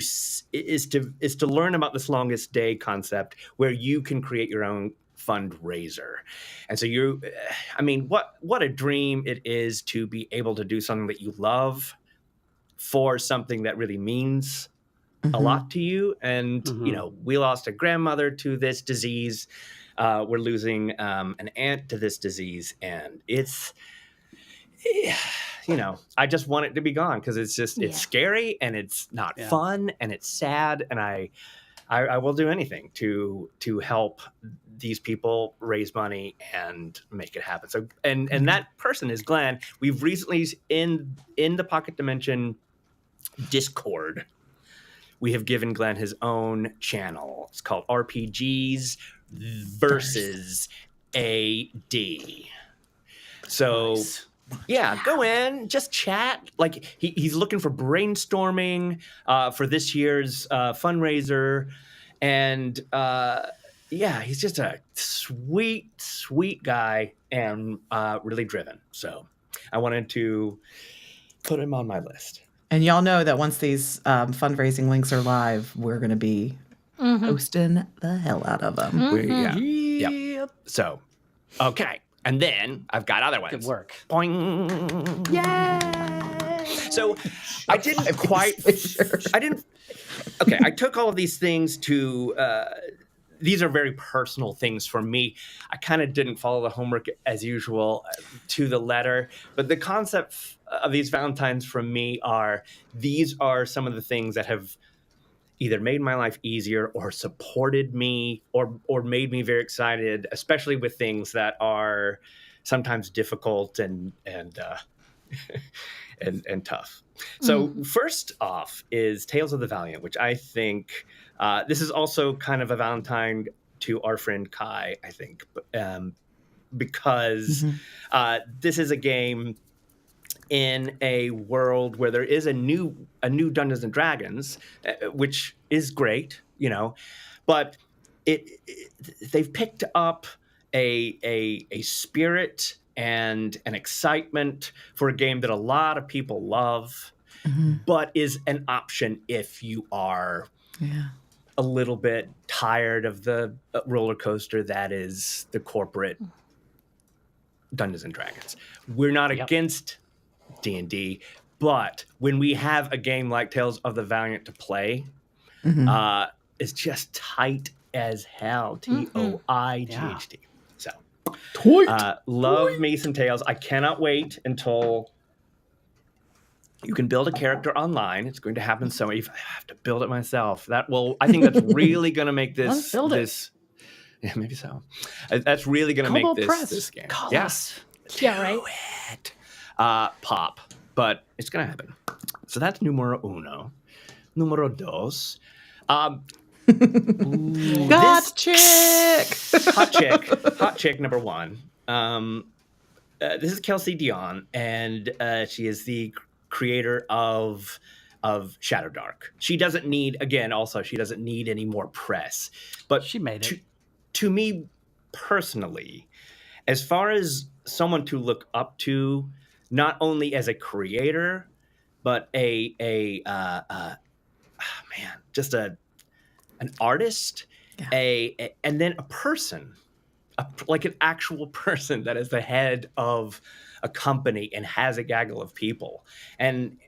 [SPEAKER 3] learn about this Longest Day concept, where you can create your own fundraiser. And so what a dream it is to be able to do something that you love for something that really means a lot to you. And we lost a grandmother to this disease. We're losing an aunt to this disease, and it's I just want it to be gone, because it's scary, and it's not fun, and it's sad, and I will do anything to help these people raise money and make it happen. So and that person is Glenn. We've recently in the Pocket Dimension Discord, we have given Glenn his own channel. It's called RPGs versus AD. So
[SPEAKER 1] Nice.
[SPEAKER 3] yeah, go in, just chat. Like he's looking for brainstorming for this year's fundraiser, and he's just a sweet guy, and really driven. So I wanted to put him on my list.
[SPEAKER 4] And y'all know that once these fundraising links are live, we're going to be posting the hell out of them.
[SPEAKER 3] Yep. So, okay. And then I've got other ones.
[SPEAKER 1] Good work.
[SPEAKER 3] Boing.
[SPEAKER 2] Yay!
[SPEAKER 3] So I didn't quite. Okay, I took all of these things to. These are very personal things for me. I kind of didn't follow the homework as usual to the letter, but the concept of these Valentines from me these are some of the things that have either made my life easier or supported me or made me very excited, especially with things that are sometimes difficult and tough. So first off is Tales of the Valiant, which I think this is also kind of a Valentine to our friend Kai, I think, because this is a game in a world where there is a new Dungeons and Dragons, which is great, but they've picked up a spirit and an excitement for a game that a lot of people love, but is an option if you are a little bit tired of the roller coaster that is the corporate Dungeons and Dragons. We're not against D&D, but when we have a game like Tales of the Valiant to play, it's just tight as hell. TOIGHT. So love me some Tales. I cannot wait until you can build a character online. It's going to happen so if I have to build it myself. I think that's really going to make this
[SPEAKER 1] build
[SPEAKER 3] this yeah, maybe so. That's really going to make this game.
[SPEAKER 1] Call
[SPEAKER 3] Yes.
[SPEAKER 2] Yeah, right.
[SPEAKER 3] It. Pop, but it's gonna happen. So that's numero uno. Numero dos.
[SPEAKER 4] Hot
[SPEAKER 3] chick number one. This is Kelsey Dion, and she is the creator of Shadowdark. She doesn't need any more press, but
[SPEAKER 1] she made it.
[SPEAKER 3] To me, personally, as far as someone to look up to, not only as a creator, but just an artist, and then a person, like an actual person that is the head of a company and has a gaggle of people. And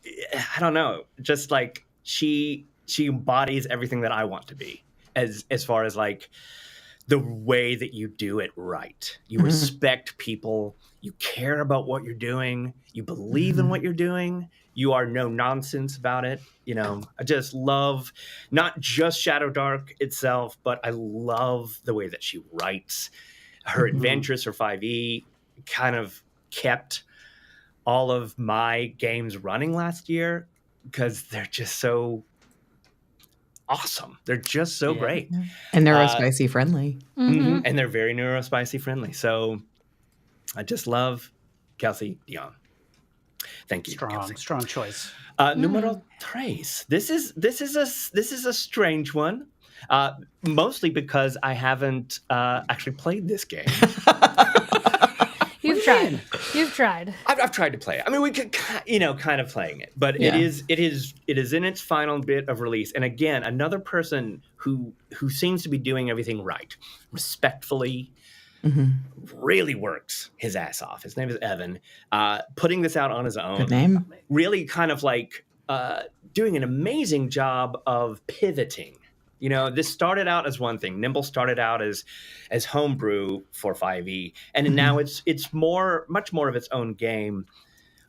[SPEAKER 3] I don't know, just like she embodies everything that I want to be, as far as like the way that you do it right. You respect people, you care about what you're doing, you believe in what you're doing, you are no nonsense about it. You know, I just love not just Shadow Dark itself, but I love the way that she writes. Her adventures for 5e kind of kept all of my games running last year because they're just so awesome. They're just so great.
[SPEAKER 4] And neurospicy friendly.
[SPEAKER 3] And they're very neurospicy friendly. So I just love Kelsey Dion. Thank you.
[SPEAKER 1] Strong choice.
[SPEAKER 3] Numero tres. This is a strange one. Mostly because I haven't actually played this game.
[SPEAKER 2] You've tried. You've tried.
[SPEAKER 3] I've tried to play it. I mean, we could, kind of playing it, but it is in its final bit of release. And again, another person who seems to be doing everything right, respectfully, really works his ass off. His name is Evan. Putting this out on his own.
[SPEAKER 4] Good name.
[SPEAKER 3] Really kind of like doing an amazing job of pivoting. You know, this started out as one thing. Nimble started out as homebrew for 5e, and now it's much more of its own game.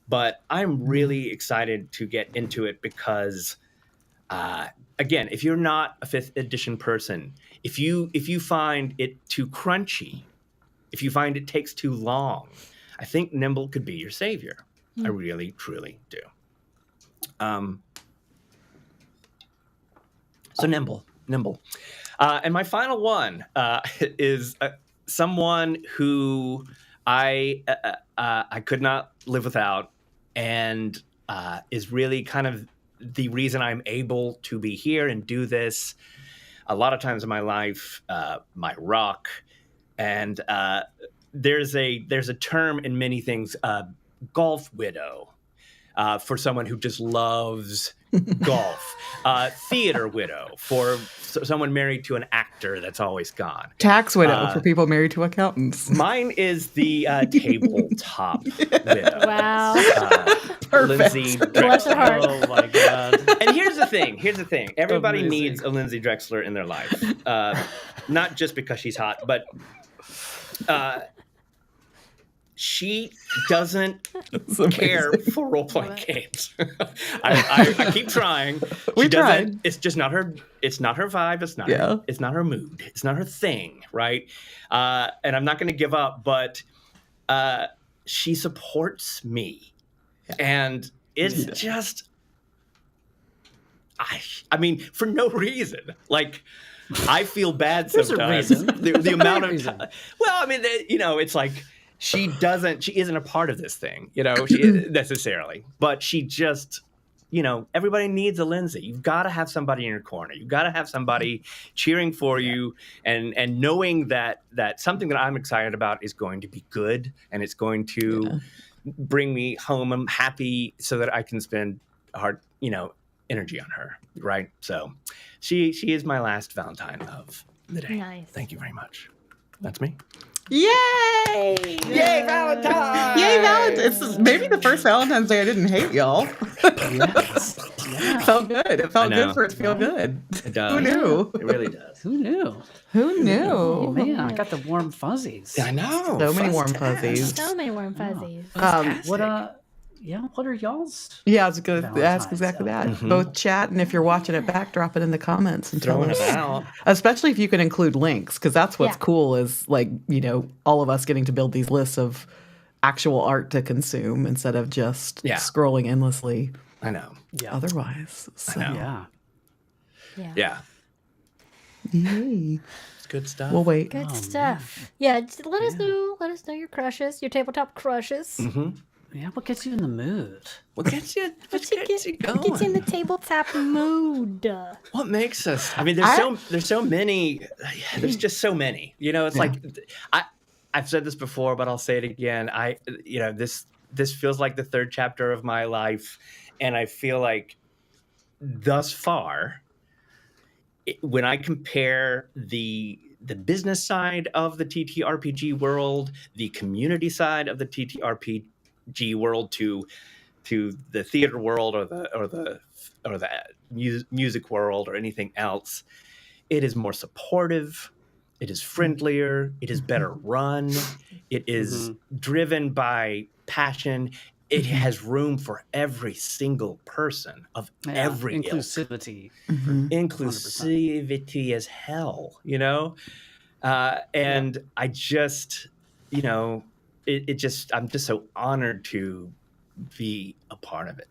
[SPEAKER 3] But I'm really excited to get into it because, again, if you're not a 5th edition person, if you find it too crunchy, if you find it takes too long, I think Nimble could be your savior. I really, truly do. So Nimble. And my final one is someone who I could not live without, and is really kind of the reason I'm able to be here and do this. A lot of times in my life, my rock, and there's a term in many things, golf widow, for someone who just loves golf. Theater widow for someone married to an actor that's always gone.
[SPEAKER 4] Tax widow for people married to accountants.
[SPEAKER 3] Mine is the tabletop widow.
[SPEAKER 2] Wow.
[SPEAKER 3] Lindsay
[SPEAKER 2] Bless her heart.
[SPEAKER 1] Oh my god.
[SPEAKER 3] And here's the thing. Everybody needs a Lindsay Drexler in their life. Not just because she's hot, but she doesn't care for role-playing games. I keep trying.
[SPEAKER 4] We tried.
[SPEAKER 3] It's just not her. It's not her vibe. It's not her mood. It's not her thing, right? And I'm not going to give up. But she supports me, and it's just. I mean, for no reason. Like, I feel bad sometimes.
[SPEAKER 1] There's a reason.
[SPEAKER 3] The amount of time. Well, I mean, it's like. She isn't a part of this thing, she isn't necessarily, but she just, everybody needs a Lindsay. You've got to have somebody in your corner. You've got to have somebody cheering for you and knowing that something that I'm excited about is going to be good and it's going to bring me home. I'm happy so that I can spend hard, energy on her. Right. So she is my last Valentine of the day.
[SPEAKER 2] Nice.
[SPEAKER 3] Thank you very much. That's me.
[SPEAKER 4] Yay!
[SPEAKER 3] Yay, Valentine!
[SPEAKER 4] Yay, Valentine! It's maybe the first Valentine's Day I didn't hate y'all.
[SPEAKER 1] Yes.
[SPEAKER 4] It felt good. It felt good for it to feel good.
[SPEAKER 3] It does.
[SPEAKER 4] Who knew?
[SPEAKER 3] It really does.
[SPEAKER 1] Who knew?
[SPEAKER 4] Who knew?
[SPEAKER 1] Oh, man, I got the warm fuzzies.
[SPEAKER 3] I know.
[SPEAKER 4] So many warm fuzzies.
[SPEAKER 2] So many warm fuzzies.
[SPEAKER 1] What are y'all's?
[SPEAKER 4] Yeah, I was going to ask exactly that.
[SPEAKER 3] Mm-hmm.
[SPEAKER 4] Both chat and if you're watching it back, drop it in the comments and tell
[SPEAKER 3] Throwing
[SPEAKER 4] us.
[SPEAKER 3] it out.
[SPEAKER 4] Especially if you can include links, because that's what's cool is like, all of us getting to build these lists of actual art to consume instead of just scrolling endlessly.
[SPEAKER 3] I know.
[SPEAKER 1] Yeah.
[SPEAKER 4] Otherwise. So.
[SPEAKER 3] I know. Yeah.
[SPEAKER 4] Yay.
[SPEAKER 3] It's good stuff.
[SPEAKER 4] We'll wait.
[SPEAKER 2] Good stuff. Yeah, just let us know your crushes, your tabletop crushes.
[SPEAKER 3] Mm-hmm.
[SPEAKER 1] Yeah, what gets you in the mood?
[SPEAKER 3] What gets you? What gets you going?
[SPEAKER 2] Gets in the tabletop mood.
[SPEAKER 3] What makes us? I mean, there's so many. There's just so many. You know, it's like I've said this before, but I'll say it again. This feels like the third chapter of my life, and I feel like thus far, when I compare the business side of the TTRPG world, the community side of the TTRPG world to the theater world or the music world or anything else, it is more supportive, it is friendlier, it is better run, it is driven by passion. It has room for every single person of every
[SPEAKER 1] inclusivity.
[SPEAKER 3] Inclusivity as hell, you know? And I just, you know, I'm just so honored to be a part of it.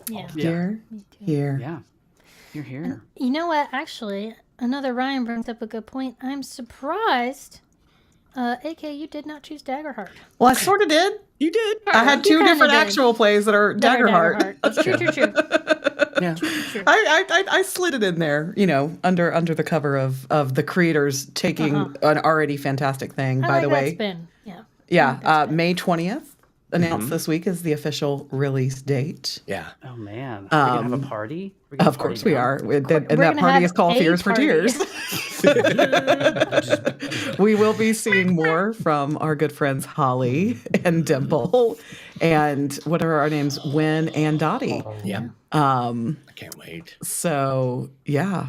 [SPEAKER 2] Yeah.
[SPEAKER 4] Here.
[SPEAKER 1] Yeah. You're here.
[SPEAKER 2] You know what? Actually, another Ryan brings up a good point. I'm surprised. AK, you did not choose Daggerheart.
[SPEAKER 4] Well, I sort of did.
[SPEAKER 3] You did.
[SPEAKER 4] I had two different actual plays that are Daggerheart.
[SPEAKER 2] That's true.
[SPEAKER 3] Yeah.
[SPEAKER 4] I slid it in there, you know, under the cover of the creators taking an already fantastic thing. By the way, May 20th announced this week is the official release date.
[SPEAKER 3] Yeah.
[SPEAKER 1] Oh man, we're gonna have a party.
[SPEAKER 4] Of course we are, and that party is called Fears for Tears. We will be seeing more from our good friends Holly and Dimple, and what are our names? Wynn and Dottie.
[SPEAKER 3] Yeah. I can't wait.
[SPEAKER 4] So yeah.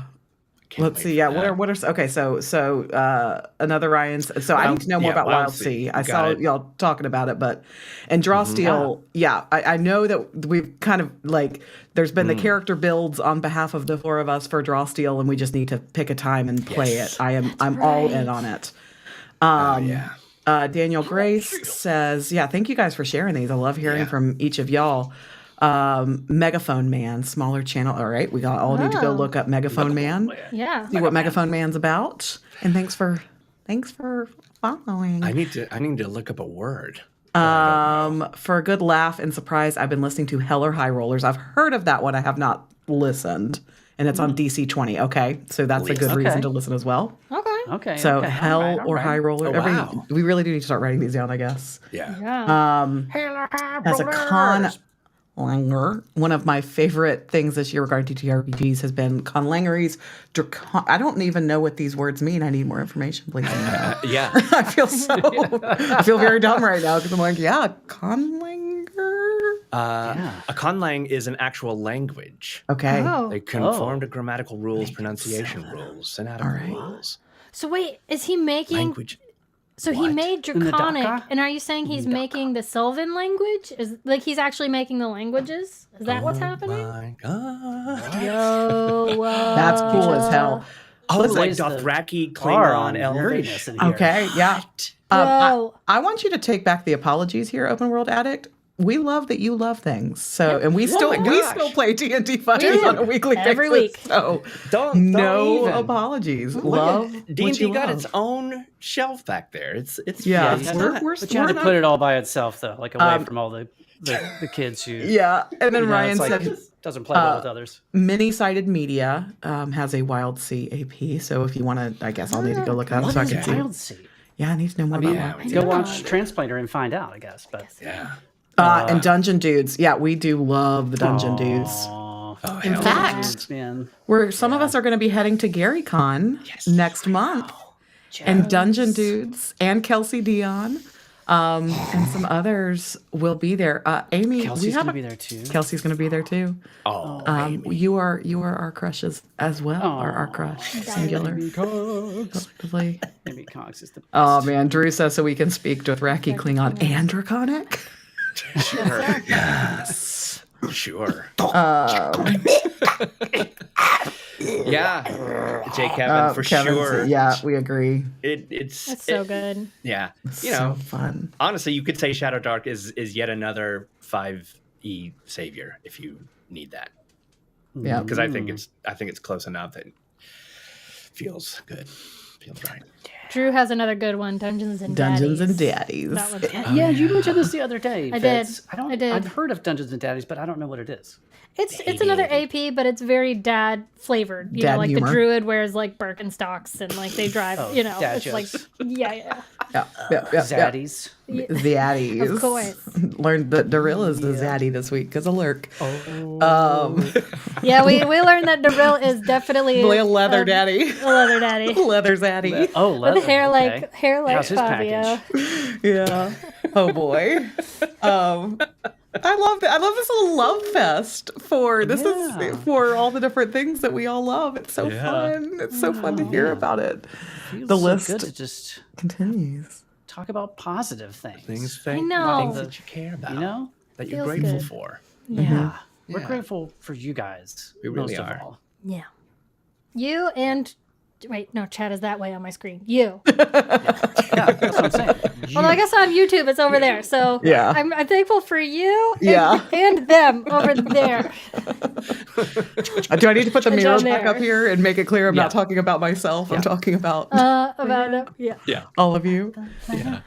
[SPEAKER 4] Let's see. Yeah. What are okay? So another Ryan's. So I need to know more about Wild Sea. I saw y'all talking about it, and Draw Steel. Yeah, I know that we've kind of like there's been the character builds on behalf of the four of us for Draw Steel, and we just need to pick a time and play it. I'm all in on it. Daniel Grace says, yeah, thank you guys for sharing these. I love hearing from each of y'all. Megaphone Man, smaller channel. All right, we all need to go look up Megaphone Man.
[SPEAKER 2] Yeah.
[SPEAKER 4] See what Megaphone Man's about. And thanks for following.
[SPEAKER 3] I need to look up a word.
[SPEAKER 4] For a good laugh and surprise, I've been listening to Hell or High Rollers. I've heard of that one. I have not listened. And it's on DC 20. Okay. So that's a good reason to listen as well.
[SPEAKER 2] Okay.
[SPEAKER 4] So Hell or High Roller.
[SPEAKER 3] Oh, wow.
[SPEAKER 4] We really do need to start writing these down, I guess.
[SPEAKER 3] Yeah.
[SPEAKER 2] Hell or High
[SPEAKER 4] As a
[SPEAKER 2] Rollers.
[SPEAKER 4] Conlanger, one of my favorite things this year regarding TTRPGs has been Conlangery's I don't even know what these words mean. I need more information, please.
[SPEAKER 3] Yeah.
[SPEAKER 4] I feel very dumb right now because I'm like, Conlanger.
[SPEAKER 3] A conlang is an actual language.
[SPEAKER 4] Okay.
[SPEAKER 3] They conform to grammatical rules, pronunciation rules, synaptic rules.
[SPEAKER 2] So wait, is he making
[SPEAKER 3] Language.
[SPEAKER 2] So he made Draconic, and are you saying he's making the Sylvan language? Is like he's actually making the languages? Is that what's happening?
[SPEAKER 3] Oh my god!
[SPEAKER 2] Yo,
[SPEAKER 4] that's cool as hell.
[SPEAKER 3] Oh, it's like Dothraki, Klingon, elvish.
[SPEAKER 4] Okay, yeah.
[SPEAKER 2] Bro.
[SPEAKER 4] I want you to take back the apologies here, Open World Addict. We love that you love things. So, and we still play D&D Fighters on a weekly basis.
[SPEAKER 2] Every week.
[SPEAKER 4] So,
[SPEAKER 3] don't even.
[SPEAKER 4] apologies. Love
[SPEAKER 3] D&D got its own shelf back there. It's
[SPEAKER 1] But you have to put it all by itself though, like away from all the kids who.
[SPEAKER 4] Yeah, and then Ryan said
[SPEAKER 1] doesn't play well with others.
[SPEAKER 4] Many-sided media has a Wild Sea AP. So if you want to, I guess I'll need to go look up so I can see.
[SPEAKER 1] Wild Sea?
[SPEAKER 4] Yeah, I need to know more about that.
[SPEAKER 1] Go watch Transplanter and find out, I guess. But
[SPEAKER 4] and Dungeon Dudes. Yeah, we do love the Dungeon Dudes. In fact, some of us are going to be heading to GaryCon next month. And Dungeon Dudes and Kelsey Dion and some others will be there. Amy,
[SPEAKER 1] Kelsey's going to be there too.
[SPEAKER 4] Kelsey's going to be there too.
[SPEAKER 3] Amy.
[SPEAKER 4] You are our crushes as well. Our crush, singular.
[SPEAKER 1] Amy Cox is the best.
[SPEAKER 4] Oh man, Drew says so we can speak Dothraki, Klingon, and Draconic.
[SPEAKER 3] Sure. Yes. Sure. Yeah. J. Kevin, for sure.
[SPEAKER 4] Yeah, we agree.
[SPEAKER 3] It's
[SPEAKER 2] so good.
[SPEAKER 3] Yeah.
[SPEAKER 4] So fun.
[SPEAKER 3] Honestly, you could say Shadow Dark is yet another 5e savior if you need that.
[SPEAKER 4] Yeah.
[SPEAKER 3] Because I think it's close enough that it feels good. Feels right.
[SPEAKER 1] Yeah.
[SPEAKER 2] Drew has another good one, Dungeons and
[SPEAKER 4] Dungeons and
[SPEAKER 2] Daddies.
[SPEAKER 4] Daddies.
[SPEAKER 2] That one's good.
[SPEAKER 1] Yeah, you mentioned this the other day.
[SPEAKER 2] I
[SPEAKER 1] Fitz.
[SPEAKER 2] did. I did.
[SPEAKER 1] I've heard of Dungeons and Daddies, but I don't know what it is.
[SPEAKER 2] It's another AP, but it's very dad flavored. You
[SPEAKER 4] Dad
[SPEAKER 2] know, like
[SPEAKER 4] humor.
[SPEAKER 2] the druid wears like Birkenstocks and like they drive.
[SPEAKER 1] dad
[SPEAKER 2] It's like
[SPEAKER 1] jokes.
[SPEAKER 2] yeah.
[SPEAKER 1] Zaddies.
[SPEAKER 4] Zaddies.
[SPEAKER 2] Of course.
[SPEAKER 4] Learned that Darilla is the Zaddy this week because of Lurk.
[SPEAKER 2] Yeah, we learned that Darrell is definitely
[SPEAKER 4] A leather daddy.
[SPEAKER 2] A leather daddy.
[SPEAKER 4] Leather Zaddy.
[SPEAKER 1] Oh, leather.
[SPEAKER 2] With hair
[SPEAKER 1] okay.
[SPEAKER 2] like
[SPEAKER 1] How's his
[SPEAKER 2] Fabio.
[SPEAKER 1] package?
[SPEAKER 4] Yeah. Oh boy. I love that. I love this little love fest for this
[SPEAKER 1] Yeah.
[SPEAKER 4] is for all the different things that we all love. It's so fun. It's so fun to hear about it.
[SPEAKER 1] Feels
[SPEAKER 4] The
[SPEAKER 1] so
[SPEAKER 4] list
[SPEAKER 1] good to just
[SPEAKER 4] continues.
[SPEAKER 1] talk about positive things.
[SPEAKER 3] Things
[SPEAKER 2] I know.
[SPEAKER 3] things that you care about,
[SPEAKER 1] You know?
[SPEAKER 3] that you're
[SPEAKER 2] Feels
[SPEAKER 3] grateful
[SPEAKER 2] good.
[SPEAKER 3] for.
[SPEAKER 1] Yeah. We're
[SPEAKER 3] Yeah.
[SPEAKER 1] grateful for you guys.
[SPEAKER 3] We really
[SPEAKER 1] most
[SPEAKER 3] are.
[SPEAKER 1] of all.
[SPEAKER 2] Yeah. You and wait, no, chat is that way on my screen. You.
[SPEAKER 1] Yeah, that's what I'm saying.
[SPEAKER 2] Although I guess on YouTube it's over there. So
[SPEAKER 4] Yeah.
[SPEAKER 2] I'm thankful for you
[SPEAKER 4] Yeah.
[SPEAKER 2] and them over there.
[SPEAKER 4] Do I need to put the
[SPEAKER 2] And
[SPEAKER 4] mirror
[SPEAKER 2] down
[SPEAKER 4] back
[SPEAKER 2] there.
[SPEAKER 4] up here and make it clear I'm
[SPEAKER 1] Yeah.
[SPEAKER 4] not talking about myself? I'm talking about
[SPEAKER 2] Yeah.
[SPEAKER 3] Yeah.
[SPEAKER 4] all of you.
[SPEAKER 3] Yeah.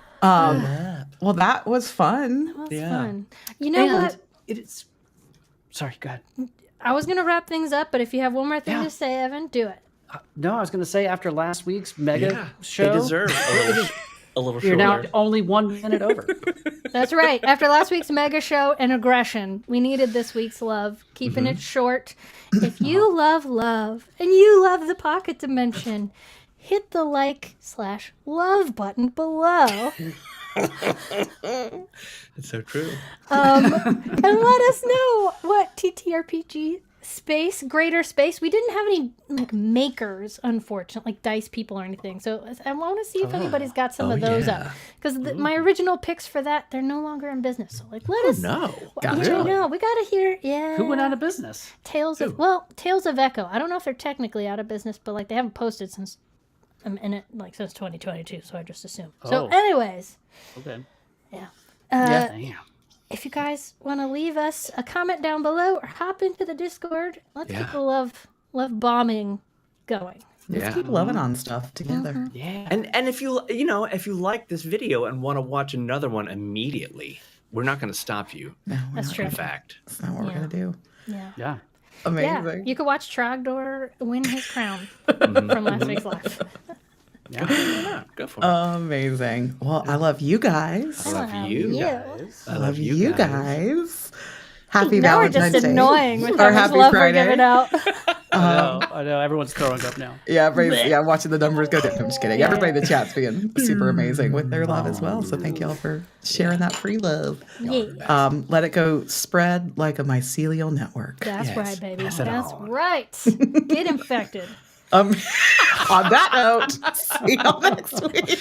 [SPEAKER 4] Well, that was fun.
[SPEAKER 2] That's
[SPEAKER 3] Yeah.
[SPEAKER 2] fun. You know
[SPEAKER 1] And
[SPEAKER 2] what?
[SPEAKER 1] it is. Sorry, go ahead.
[SPEAKER 2] I was gonna wrap things up, but if you have one more thing
[SPEAKER 1] Yeah.
[SPEAKER 2] to say, Evan, do it.
[SPEAKER 1] No, I was going to say after last week's mega
[SPEAKER 3] Yeah.
[SPEAKER 1] show,
[SPEAKER 3] They deserve a little
[SPEAKER 1] you're
[SPEAKER 3] shorter.
[SPEAKER 1] now only 1 minute over.
[SPEAKER 2] That's right. After last week's mega show and aggression, we needed this week's love. Keeping it short. If you love love and you love the pocket dimension, hit the like/love button below.
[SPEAKER 3] It's so true.
[SPEAKER 2] And let us know what TTRPG space, greater space. We didn't have any like makers, unfortunately, like dice people or anything. So I want to see if anybody's got some of those up. Because my original picks for that, they're no longer in business. So like, let us.
[SPEAKER 3] No.
[SPEAKER 2] Yeah, I know. We gotta hear. Yeah.
[SPEAKER 1] Who went out of business?
[SPEAKER 2] Tales of Echo. I don't know if they're technically out of business, but like they haven't posted since since 2022. So I just assume. So,
[SPEAKER 1] Oh.
[SPEAKER 2] anyways,
[SPEAKER 1] Okay.
[SPEAKER 2] yeah.
[SPEAKER 1] Damn.
[SPEAKER 2] If you guys want to leave us a comment down below or hop into the Discord, let's keep the love bombing going.
[SPEAKER 4] Let's keep loving on stuff together.
[SPEAKER 1] Yeah.
[SPEAKER 3] And if you like this video and want to watch another one immediately, we're not going to stop you.
[SPEAKER 4] No,
[SPEAKER 2] That's true.
[SPEAKER 3] In fact,
[SPEAKER 4] that's not what we're gonna do.
[SPEAKER 2] Yeah.
[SPEAKER 1] Yeah.
[SPEAKER 4] Amazing.
[SPEAKER 2] Yeah. You could watch Trogdor win his crown from last week's live.
[SPEAKER 3] yeah, go for it.
[SPEAKER 4] Amazing. Well, I love you guys.
[SPEAKER 3] I love you guys.
[SPEAKER 4] I love you guys. Happy
[SPEAKER 2] Now we're
[SPEAKER 4] Valentine's
[SPEAKER 2] just
[SPEAKER 4] Day.
[SPEAKER 2] annoying with
[SPEAKER 4] Or
[SPEAKER 2] how much
[SPEAKER 4] happy
[SPEAKER 2] love
[SPEAKER 4] Friday.
[SPEAKER 2] we're giving out.
[SPEAKER 1] I know. Everyone's throwing up now.
[SPEAKER 4] Yeah, watching the numbers go down. I'm just kidding. Everybody in the chat's being super amazing with their love as well. So thank y'all for sharing that free love.
[SPEAKER 2] Yeah.
[SPEAKER 4] Let it go spread like a mycelial network.
[SPEAKER 2] That's
[SPEAKER 3] Yes.
[SPEAKER 2] right, baby.
[SPEAKER 3] Pass it
[SPEAKER 2] That's
[SPEAKER 3] on.
[SPEAKER 2] right. Get infected.
[SPEAKER 4] On that note, see y'all next week.